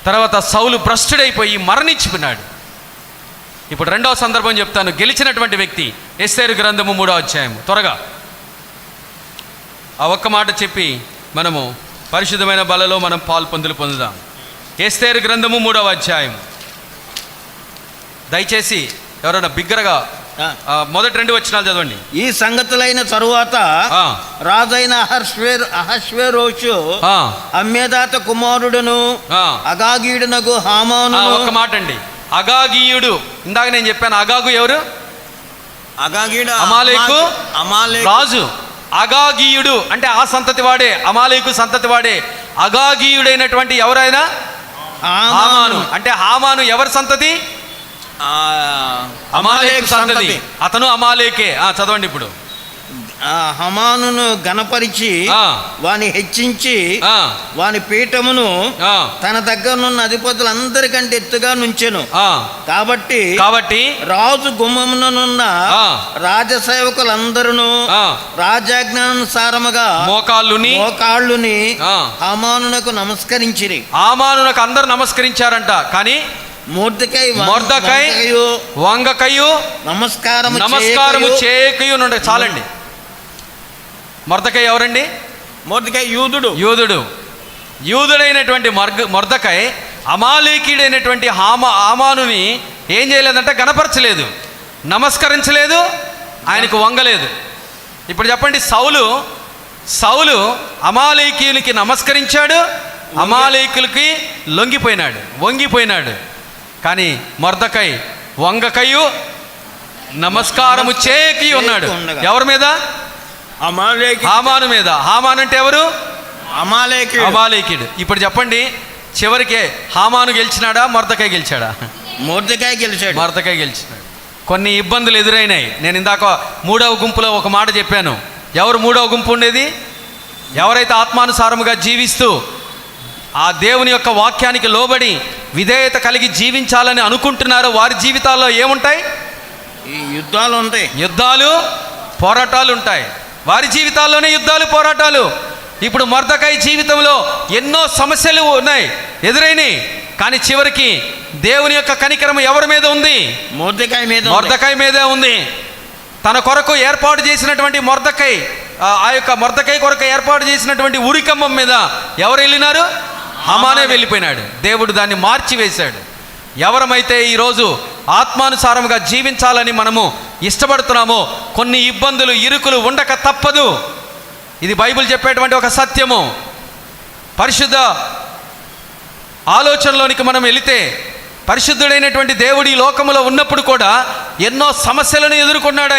తర్వాత సౌలు భ్రష్టుడైపోయి మరణించిపోయినాడు. ఇప్పుడు రెండవ సందర్భం చెప్తాను. గెలిచినటువంటి వ్యక్తి ఎస్తేరు గ్రంథము 3వ అధ్యాయము. త్వరగా ఆ ఒక్క మాట చెప్పి మనము పరిశుద్ధమైన బలలో మనం పొందుదాం. ఎస్తేరు గ్రంథము 3వ అధ్యాయం. దయచేసి ఎవరైనా బిగ్గరగా మొదటి 2 వచనాలు చదవండి. ఈ సంగతులైన తరువాత రాజైన అహష్వేరోషు అమ్మేదాత కుమారుడును అగాగీయుడునగు హామాను. ఒక్క మాట అండి, అగాగీయుడు. ఇందాక నేను చెప్పాను, అగాగు ఎవరు? అగాగీయుడు అమాలేకు రాజు. అగాగీయుడు అంటే ఆ సంతతి వాడే, అమాలేకు సంతతి వాడే. అగాగీయుడైనటువంటి ఎవరైనా హామాను అంటే హామాను ఎవరి సంతతి? అమాలేకు సంతతి. అతను అమాలేకే. చదవండి ఇప్పుడు. హమానును గణపరిచి వాని హెచ్చించి వాని పీఠమును తన దగ్గరనున్న అధిపతులందరికంటే ఎత్తుగా నుంచెను. కాబట్టి రాజు గుమ్మమునున్న రాజసేవకులందరూ రాజాజ్ఞానుసారముగా మోకాళ్ళుని హమానునకు నమస్కరించిరి. హమానునకు అందరు నమస్కరించారంట. కానీ మొర్దెకై వంగకయు నమస్కారము చేయకయు. చాలండి. మొర్దెకై ఎవరండి? మొర్దెకై యూదుడైనటువంటి మొర్దెకై అమాలేకీయుడైనటువంటి హామానుని ఏం చేయలేదంటే గణపరచలేదు, నమస్కరించలేదు, ఆయనకు వంగలేదు. ఇప్పుడు చెప్పండి, సౌలు అమాలేకీయులకి నమస్కరించాడు, అమాలేకీయులకి వంగిపోయినాడు. కానీ మొర్దెకై వంగకయు నమస్కారము చేయకి ఉన్నాడు. ఎవరి మీద? హామాను మీద. హామాను అంటే ఎవరు? అమాలేకీయుడు. ఇప్పుడు చెప్పండి, చివరికి హామాను గెలిచినాడా, మొర్దెకై గెలిచాడా? మొర్దెకై గెలిచినాడు. కొన్ని ఇబ్బందులు ఎదురైనాయి. నేను ఇందాక 3వ గుంపులో ఒక మాట చెప్పాను. ఎవరు 3వ గుంపు ఉండేది? ఎవరైతే ఆత్మానుసారముగా జీవిస్తూ ఆ దేవుని యొక్క వాక్యానికి లోబడి విధేయత కలిగి జీవించాలని అనుకుంటున్నారో వారి జీవితాల్లో ఏముంటాయి? యుద్ధాలు, పోరాటాలు ఉంటాయి. వారి జీవితాల్లోనే యుద్ధాలు, పోరాటాలు. ఇప్పుడు మొర్దెకై జీవితంలో ఎన్నో సమస్యలు ఎదురైనాయి. కానీ చివరికి దేవుని యొక్క కనికరం ఎవరి మీద ఉంది? మొర్దెకై మీదే ఉంది. తన కొరకు ఏర్పాటు చేసినటువంటి ఆ యొక్క మొర్దెకై కొరకు ఏర్పాటు చేసినటువంటి ఉరికంబం మీద ఎవరు వెళ్ళినారు? హామానే వెళ్ళిపోయినాడు. దేవుడు దాన్ని మార్చివేశాడు. ఎవరమైతే ఈరోజు ఆత్మానుసారంగా జీవించాలని మనము ఇష్టపడుతున్నామో కొన్ని ఇబ్బందులు, ఇరుకులు ఉండక తప్పదు. ఇది బైబిల్ చెప్పేటువంటి ఒక సత్యము. పరిశుద్ధ ఆలోచనలోనికి మనం వెళితే పరిశుద్ధుడైనటువంటి దేవుడు ఈ లోకములో ఉన్నప్పుడు కూడా ఎన్నో సమస్యలను ఎదుర్కొన్నాడు.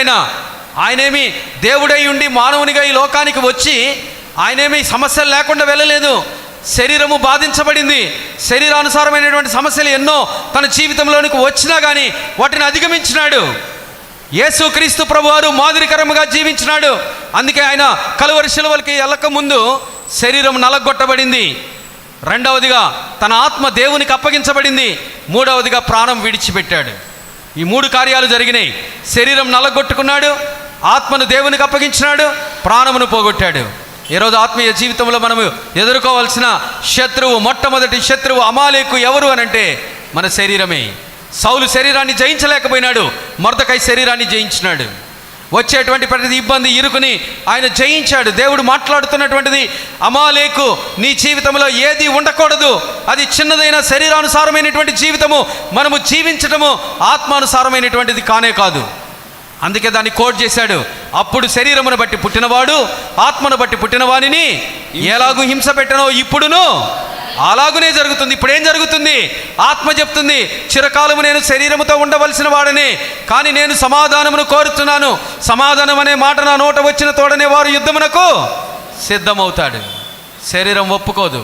ఆయనేమి దేవుడై ఉండి మానవునిగా ఈ లోకానికి వచ్చి ఆయనేమి సమస్యలు లేకుండా వెళ్ళలేదు. శరీరము బాధించబడింది. శరీరానుసారమైనటువంటి సమస్యలు ఎన్నో తన జీవితంలోనికి వచ్చినా కానీ వాటిని అధిగమించినాడు. యేసుక్రీస్తు ప్రభువారు మాదిరికరముగా జీవించినాడు. అందుకే ఆయన కలువరి శిలువలకి వెళ్ళక ముందు శరీరం నలగొట్టబడింది. రెండవదిగా తన ఆత్మ దేవునికి అప్పగించబడింది, మూడవదిగా ప్రాణం విడిచిపెట్టాడు. ఈ 3 కార్యాలు జరిగినాయి. శరీరం నలగొట్టుకున్నాడు, ఆత్మను దేవునికి అప్పగించినాడు, ప్రాణమును పోగొట్టాడు. ఈరోజు ఆత్మీయ జీవితంలో మనము ఎదుర్కోవాల్సిన శత్రువు, మొట్టమొదటి శత్రువు అమాలేకు ఎవరు అనంటే మన శరీరమే. సౌలు శరీరాన్ని జయించలేకపోయినాడు, మొర్దెకై శరీరాన్ని జయించినాడు. వచ్చేటువంటి ప్రతి ఇబ్బంది, ఇరుకుని ఆయన జయించాడు. దేవుడు మాట్లాడుతున్నటువంటిది, అమాలేకు నీ జీవితంలో ఏది ఉండకూడదు, అది చిన్నదైన శరీరానుసారమైనటువంటి జీవితము, మనము జీవించటము ఆత్మానుసారమైనటువంటిది కానే కాదు. అందుకే దాన్ని కోట్ చేశాడు. అప్పుడు శరీరమును బట్టి పుట్టినవాడు ఆత్మను బట్టి పుట్టిన వానిని ఎలాగూ హింస పెట్టనో ఇప్పుడును అలాగునే జరుగుతుంది. ఇప్పుడు ఏం జరుగుతుంది? ఆత్మ చెప్తుంది, చిరకాలము నేను శరీరముతో ఉండవలసిన వాడని, కానీ నేను సమాధానమును కోరుతున్నాను. సమాధానం అనే మాట నా నోట వచ్చిన తోడనే వారు యుద్ధమునకు సిద్ధమవుతాడు. శరీరం ఒప్పుకోదు,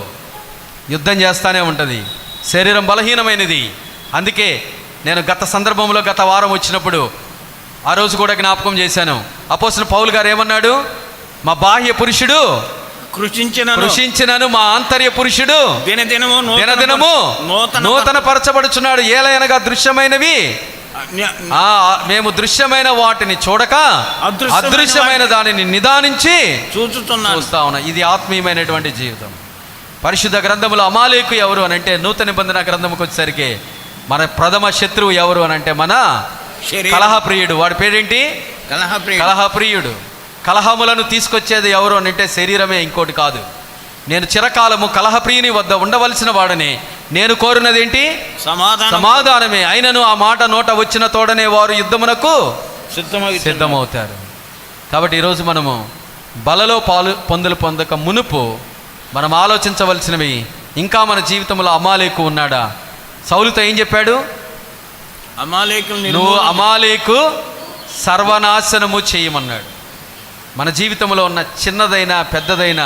యుద్ధం చేస్తానే ఉంటుంది. శరీరం బలహీనమైనది. అందుకే నేను గత సందర్భంలో గత వారం వచ్చినప్పుడు ఆ రోజు కూడా జ్ఞాపకం చేశాను. అపోస్తలుడు పౌలు గారు ఏమన్నాడు? మా బాహ్య పురుషుడు కృషించినను, మా ఆంతర్య పురుషుడు దినదినము నూతన పరచబడుచున్నాడు. ఏలయనగా దృశ్యమైనవి మేము దృశ్యమైన వాటిని చూడక అదృశ్యమైన దానిని నిదానించి చూస్తా ఉన్నా. ఇది ఆత్మీయమైనటువంటి జీవితం. పరిశుద్ధ గ్రంథములో అమాలేకు ఎవరు అని అంటే, నూతన నిబంధన గ్రంథముకు వచ్చేసరికి మన ప్రథమ శత్రువు ఎవరు అని అంటే మన కలహప్రియుడు. వాడి పేరేంటి? కలహప్రియుడు. కలహములను తీసుకొచ్చేది ఎవరు అని అంటే శరీరమే, ఇంకోటి కాదు. నేను చిరకాలము కలహప్రియుని వద్ద ఉండవలసిన వాడని నేను కోరినదేంటి? సమాధానమే. అయినను ఆ మాట నోట వచ్చిన తోడనే వారు యుద్ధమునకు సిద్ధమవుతారు. కాబట్టి ఈరోజు మనము బలలో పొందక మునుపు మనం ఆలోచించవలసినవి, ఇంకా మన జీవితంలో అమాలేకు ఉన్నాడా? సౌలుతో ఏం చెప్పాడు? నువ్వు అమాలేకు సర్వనాశనము చేయమన్నాడు. మన జీవితంలో ఉన్న చిన్నదైనా పెద్దదైనా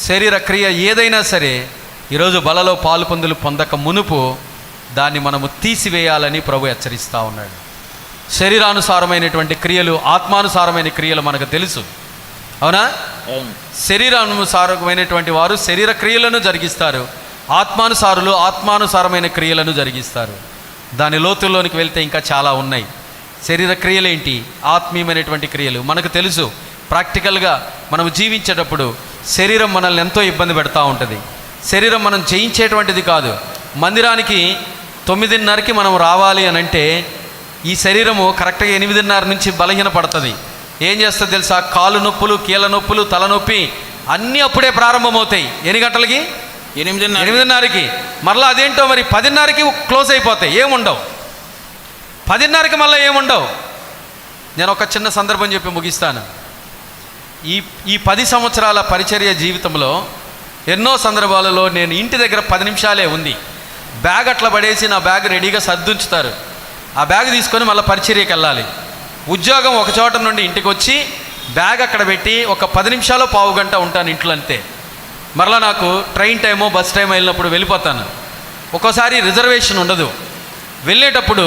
శరీర క్రియ ఏదైనా సరే ఈరోజు బలలో పొందక మునుపు దాన్ని మనము తీసివేయాలని ప్రభు హెచ్చరిస్తూ ఉన్నాడు. శరీరానుసారమైనటువంటి క్రియలు, ఆత్మానుసారమైన క్రియలు మనకు తెలుసు, అవునా? శరీరానుసారమైనటువంటి వారు శరీర క్రియలను జరిగిస్తారు, ఆత్మానుసారులు ఆత్మానుసారమైన క్రియలను జరిగిస్తారు. దాని లోతుల్లోనికి వెళ్తే ఇంకా చాలా ఉన్నాయి. శరీర క్రియలేంటి, ఆత్మీయమైనటువంటి క్రియలు మనకు తెలుసు. ప్రాక్టికల్గా మనం జీవించేటప్పుడు శరీరం మనల్ని ఎంతో ఇబ్బంది పెడతా ఉంటుంది. శరీరం మనం జయించేటువంటిది కాదు. మందిరానికి 9:30కి మనం రావాలి అని అంటే ఈ శరీరము కరెక్ట్గా 8:30 నుంచి బలహీన పడుతుంది. ఏం చేస్తుంది తెలుసా? కాలు నొప్పులు, కీళ్ళ నొప్పులు, తలనొప్పి అన్నీ అప్పుడే ప్రారంభమవుతాయి. ఎన్ని గంటలకి? 8:30కి. మరలా అదేంటో మరి 10:30కి క్లోజ్ అయిపోతాయి, ఏముండవు. 10:30కి మళ్ళీ ఏముండవు. నేను ఒక చిన్న సందర్భం చెప్పి ముగిస్తాను. ఈ 10 సంవత్సరాల పరిచర్య జీవితంలో ఎన్నో సందర్భాలలో నేను ఇంటి దగ్గర 10 నిమిషాలే ఉంది, బ్యాగ్ అట్లా పడేసి నా బ్యాగ్ రెడీగా సర్దుంచుతారు. ఆ బ్యాగ్ తీసుకొని మళ్ళీ పరిచర్యకి వెళ్ళాలి. ఉద్యోగం ఒక చోట నుండి ఇంటికి వచ్చి బ్యాగ్ అక్కడ పెట్టి ఒక 10 నిమిషాలు పావు గంట ఉంటాను ఇంట్లో, అంతే. మరలా నాకు ట్రైన్ టైమో బస్ టైమో వెళ్ళినప్పుడు వెళ్ళిపోతాను. ఒక్కోసారి రిజర్వేషన్ ఉండదు. వెళ్ళేటప్పుడు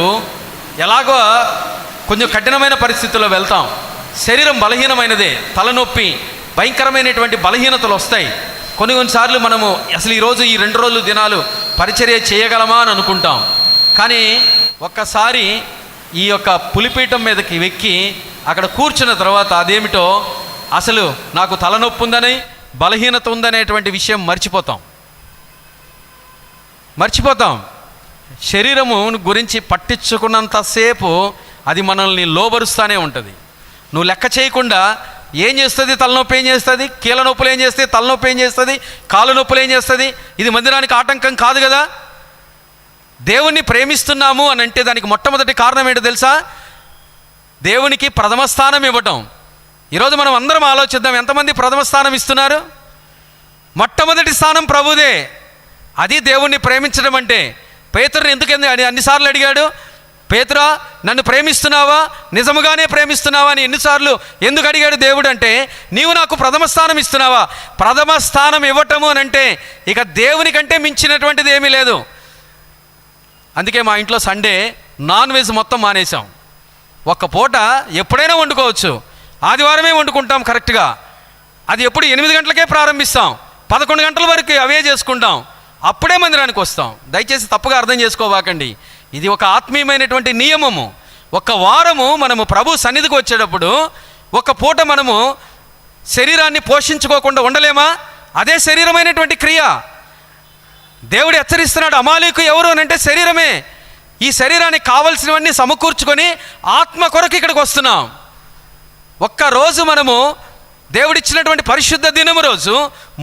ఎలాగో కొంచెం కఠినమైన పరిస్థితుల్లో వెళ్తాం. శరీరం బలహీనమైనదే, తలనొప్పి, భయంకరమైనటువంటి బలహీనతలు వస్తాయి. కొన్నిసార్లు మనము అసలు ఈరోజు ఈ 2 రోజులు దినాలు పరిచర్య చేయగలమా అని అనుకుంటాం. కానీ ఒక్కసారి ఈ యొక్క పులిపీఠం మీదకి వెక్కి అక్కడ కూర్చున్న తర్వాత అదేమిటో అసలు నాకు తలనొప్పి ఉందని, బలహీనత ఉందనేటువంటి విషయం మర్చిపోతాం. శరీరము గురించి పట్టించుకున్నంతసేపు అది మనల్ని లోబరుస్తూనే ఉంటుంది. నువ్వు లెక్క చేయకుండా ఏం చేస్తుంది? తలనొప్పి ఏం చేస్తుంది? కీళ్ళ నొప్పులు ఏం చేస్తుంది? తలనొప్పి ఏం చేస్తుంది? కాళ్ళు నొప్పులు ఏం చేస్తుంది? ఇది మందిరానికి ఆటంకం కాదు కదా. దేవుణ్ణి ప్రేమిస్తున్నాము అని అంటే దానికి మొట్టమొదటి కారణం ఏంటో తెలుసా? దేవునికి ప్రథమ స్థానం ఇవ్వటం. ఈరోజు మనం అందరం ఆలోచిద్దాం, ఎంతమంది ప్రథమ స్థానం ఇస్తున్నారు? మొట్టమొదటి స్థానం ప్రభుదే. అది దేవుణ్ణి ప్రేమించడం అంటే. పేతురుని ఎందుకు అన్నిసార్లు అడిగాడు? పేతురా, నన్ను ప్రేమిస్తున్నావా? నిజముగానే ప్రేమిస్తున్నావా అని ఎన్నిసార్లు ఎందుకు అడిగాడు దేవుడు అంటే, నీవు నాకు ప్రథమ స్థానం ఇస్తున్నావా? ప్రథమ స్థానం ఇవ్వటము అని అంటే ఇక దేవుని కంటే మించినటువంటిది ఏమీ లేదు. అందుకే మా ఇంట్లో సండే నాన్ వెజ్ మొత్తం మానేసాం. ఒక్క పూట ఎప్పుడైనా వండుకోవచ్చు, ఆదివారమే వండుకుంటాం కరెక్ట్గా. అది ఎప్పుడు 8 గంటలకే ప్రారంభిస్తాం, 11 గంటల వరకు అవే చేసుకుంటాం. అప్పుడే మందిరానికి వస్తాం. దయచేసి తప్పుగా అర్థం చేసుకోవాకండి. ఇది ఒక ఆత్మీయమైనటువంటి నియమము. ఒక వారము మనము ప్రభు సన్నిధికి వచ్చేటప్పుడు ఒక పూట మనము శరీరాన్ని పోషించుకోకుండా ఉండలేమా? అదే శరీరమైనటువంటి క్రియ. దేవుడు హెచ్చరిస్తున్నాడు, అమాలేకు ఎవరు అని అంటే శరీరమే. ఈ శరీరానికి కావలసినవన్నీ సమకూర్చుకొని ఆత్మ కొరకు ఇక్కడికి వస్తున్నాం. ఒక్కరోజు మనము దేవుడిచ్చినటువంటి పరిశుద్ధ దినము రోజు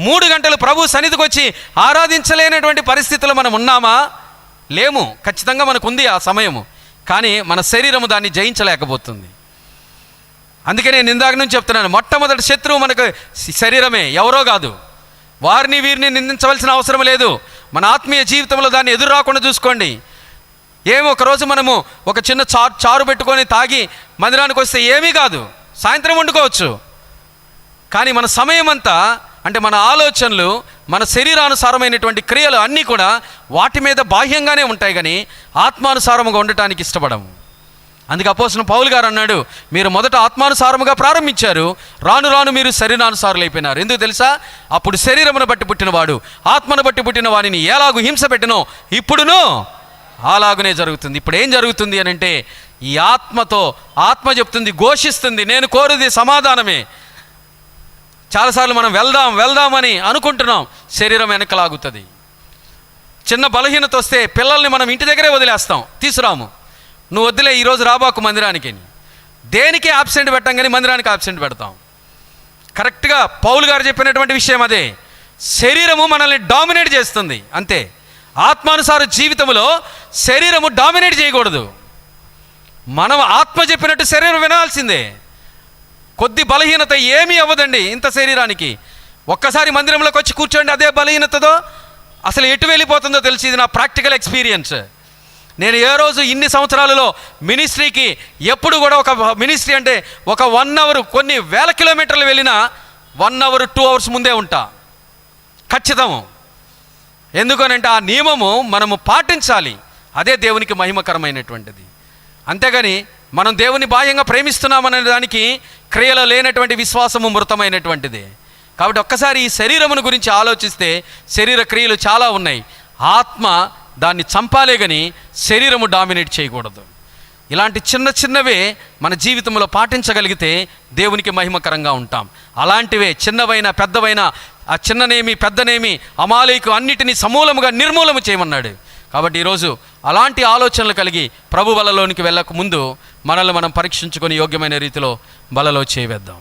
3 గంటలు ప్రభు సన్నిధికి వచ్చి ఆరాధించలేనటువంటి పరిస్థితుల్లో మనం ఉన్నామా? లేము. ఖచ్చితంగా మనకు ఉంది ఆ సమయము. కానీ మన శరీరము దాన్ని జయించలేకపోతుంది. అందుకే నేను ఇందాక నుంచి చెప్తున్నాను, మొట్టమొదటి శత్రువు మనకు శరీరమే, ఎవరో కాదు. వారిని వీరిని నిందించవలసిన అవసరం లేదు. మన ఆత్మీయ జీవితంలో దాన్ని ఎదురు రాకుండా చూసుకోండి. ఒకరోజు మనము ఒక చిన్న చారు పెట్టుకొని తాగి మందిరానికి వస్తే ఏమీ కాదు, సాయంత్రం వండుకోవచ్చు. కానీ మన సమయం అంతా, అంటే మన ఆలోచనలు, మన శరీరానుసారమైనటువంటి క్రియలు అన్నీ కూడా వాటి మీద బాహ్యంగానే ఉంటాయి, కానీ ఆత్మానుసారముగా ఉండటానికి ఇష్టపడము. అందుకే అపోస్తలుడు పౌలు గారు అన్నాడు, మీరు మొదట ఆత్మానుసారముగా ప్రారంభించారు, రాను రాను మీరు శరీరానుసారులు అయిపోయినారు. ఎందుకు తెలుసా? అప్పుడు శరీరమును బట్టి పుట్టినవాడు ఆత్మను బట్టి పుట్టిన వాడిని ఎలాగూ హింస పెట్టినో ఇప్పుడును అలాగునే జరుగుతుంది. ఇప్పుడు ఏం జరుగుతుంది అని అంటే, ఈ ఆత్మతో ఆత్మ చెప్తుంది, ఘోషిస్తుంది, నేను కోరుది సమాధానమే. చాలాసార్లు మనం వెళ్దామని అనుకుంటున్నాం, శరీరం వెనకలాగుతుంది. చిన్న బలహీనత వస్తే పిల్లల్ని మనం ఇంటి దగ్గరే వదిలేస్తాం, తీసుకురాము. నువ్వు వద్దులే, ఈరోజు రాబాకు మందిరానికి. దేనికి ఆబ్సెంట్ పెట్టాం, కానీ మందిరానికి ఆబ్సెంట్ పెడతాం. కరెక్ట్గా పౌలు గారు చెప్పినటువంటి విషయం అదే. శరీరము మనల్ని డామినేట్ చేస్తుంది, అంతే. ఆత్మానుసార జీవితంలో శరీరము డామినేట్ చేయకూడదు. మనం ఆత్మ చెప్పినట్టు శరీరం వినాల్సిందే. కొద్ది బలహీనత ఏమీ అవ్వదండి ఇంత శరీరానికి. ఒక్కసారి మందిరంలోకి వచ్చి కూర్చోండి, అదే బలహీనతతో అసలు ఎటు వెళ్ళిపోతుందో తెలిసి, ఇది నా ప్రాక్టికల్ ఎక్స్పీరియన్స్. నేను ఏ రోజు ఇన్ని సంవత్సరాలలో మినిస్ట్రీకి ఎప్పుడు కూడా, ఒక మినిస్ట్రీ అంటే ఒక 1 అవర్, కొన్ని వేల కిలోమీటర్లు వెళ్ళినా 1 అవర్ 2 అవర్స్ ముందే ఉంటా, ఖచ్చితము. ఎందుకనంటే ఆ నియమము మనము పాటించాలి, అదే దేవునికి మహిమకరమైనటువంటిది. అంతేగాని మనం దేవుని బాహ్యంగా ప్రేమిస్తున్నామనే దానికి క్రియలో లేనటువంటి విశ్వాసము మృతమైనటువంటిది. కాబట్టి ఒక్కసారి ఈ శరీరమును గురించి ఆలోచిస్తే శరీర క్రియలు చాలా ఉన్నాయి. ఆత్మ దాన్ని చంపాలే కానీ శరీరము డామినేట్ చేయకూడదు. ఇలాంటి చిన్నవే మన జీవితంలో పాటించగలిగితే దేవునికి మహిమకరంగా ఉంటాం. అలాంటివే చిన్నవైన పెద్దవైన, ఆ చిన్ననేమి పెద్దనేమి అమాలేకు అన్నిటినీ సమూలముగా నిర్మూలము చేయమన్నాడు. కాబట్టి ఈరోజు అలాంటి ఆలోచనలు కలిగి ప్రభు బలలోనికి వెళ్ళక ముందు మనల్ని మనం పరీక్షించుకొని యోగ్యమైన రీతిలో బలలో చేయవేద్దాం.